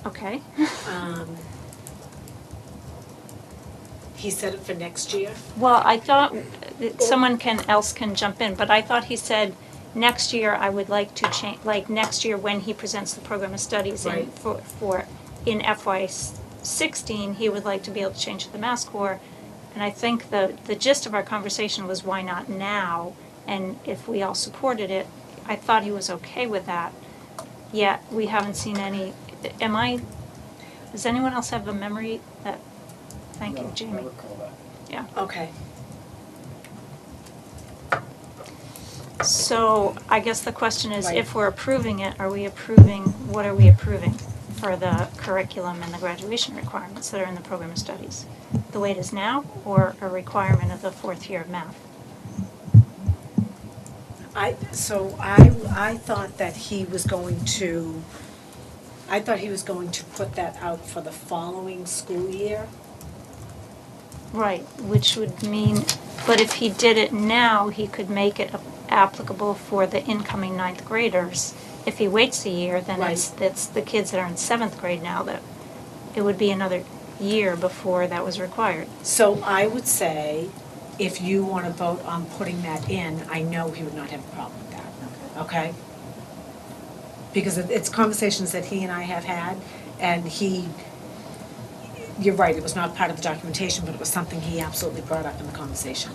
Okay. He said it for next year? Well, I thought, someone else can jump in, but I thought he said, next year I would like to change, like next year when he presents the program of studies in, Right. in FY '16, he would like to be able to change to the Mass Core. And I think the gist of our conversation was why not now? And if we all supported it, I thought he was okay with that. Yet, we haven't seen any, does anyone else have a memory that, thank you, Jamie. Yeah. Okay. So I guess the question is, Right. if we're approving it, what are we approving for the curriculum and the graduation requirements that are in the program of studies? The way it is now, or a requirement of the fourth year of math? I thought that he was going to, put that out for the following school year. Right, which would mean, but if he did it now, he could make it applicable for the incoming ninth graders. If he waits a year, then it's the kids that are in seventh grade now that it would be another year before that was required. So I would say, if you want to vote on putting that in, I know he would not have a problem with that, okay? Because it's conversations that he and I have had, and you're right, it was not part of the documentation, but it was something he absolutely brought up in the conversation.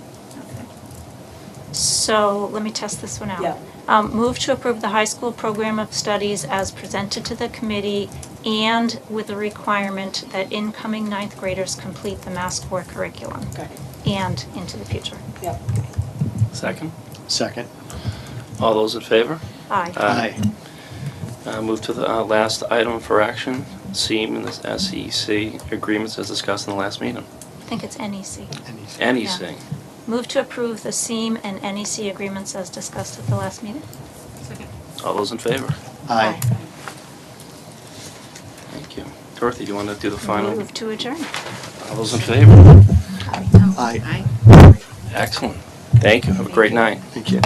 So let me test this one out. Yeah. Move to approve the high school program of studies as presented to the committee and with the requirement that incoming ninth graders complete the Mass Core curriculum Okay, and into the future. yep. Second. Second. All those in favor? Aye. Move to the last item for action, SEAM and the SEC agreements as discussed in the last meeting. I think it's NEC. NEC. Move to approve the SEAM and NEC agreements as discussed at the last meeting. All those in favor? Aye. Thank you. Dorothy, do you want to do the final? Move to adjourn. All those in favor? Aye. Excellent. Thank you. Have a great night. Thank you.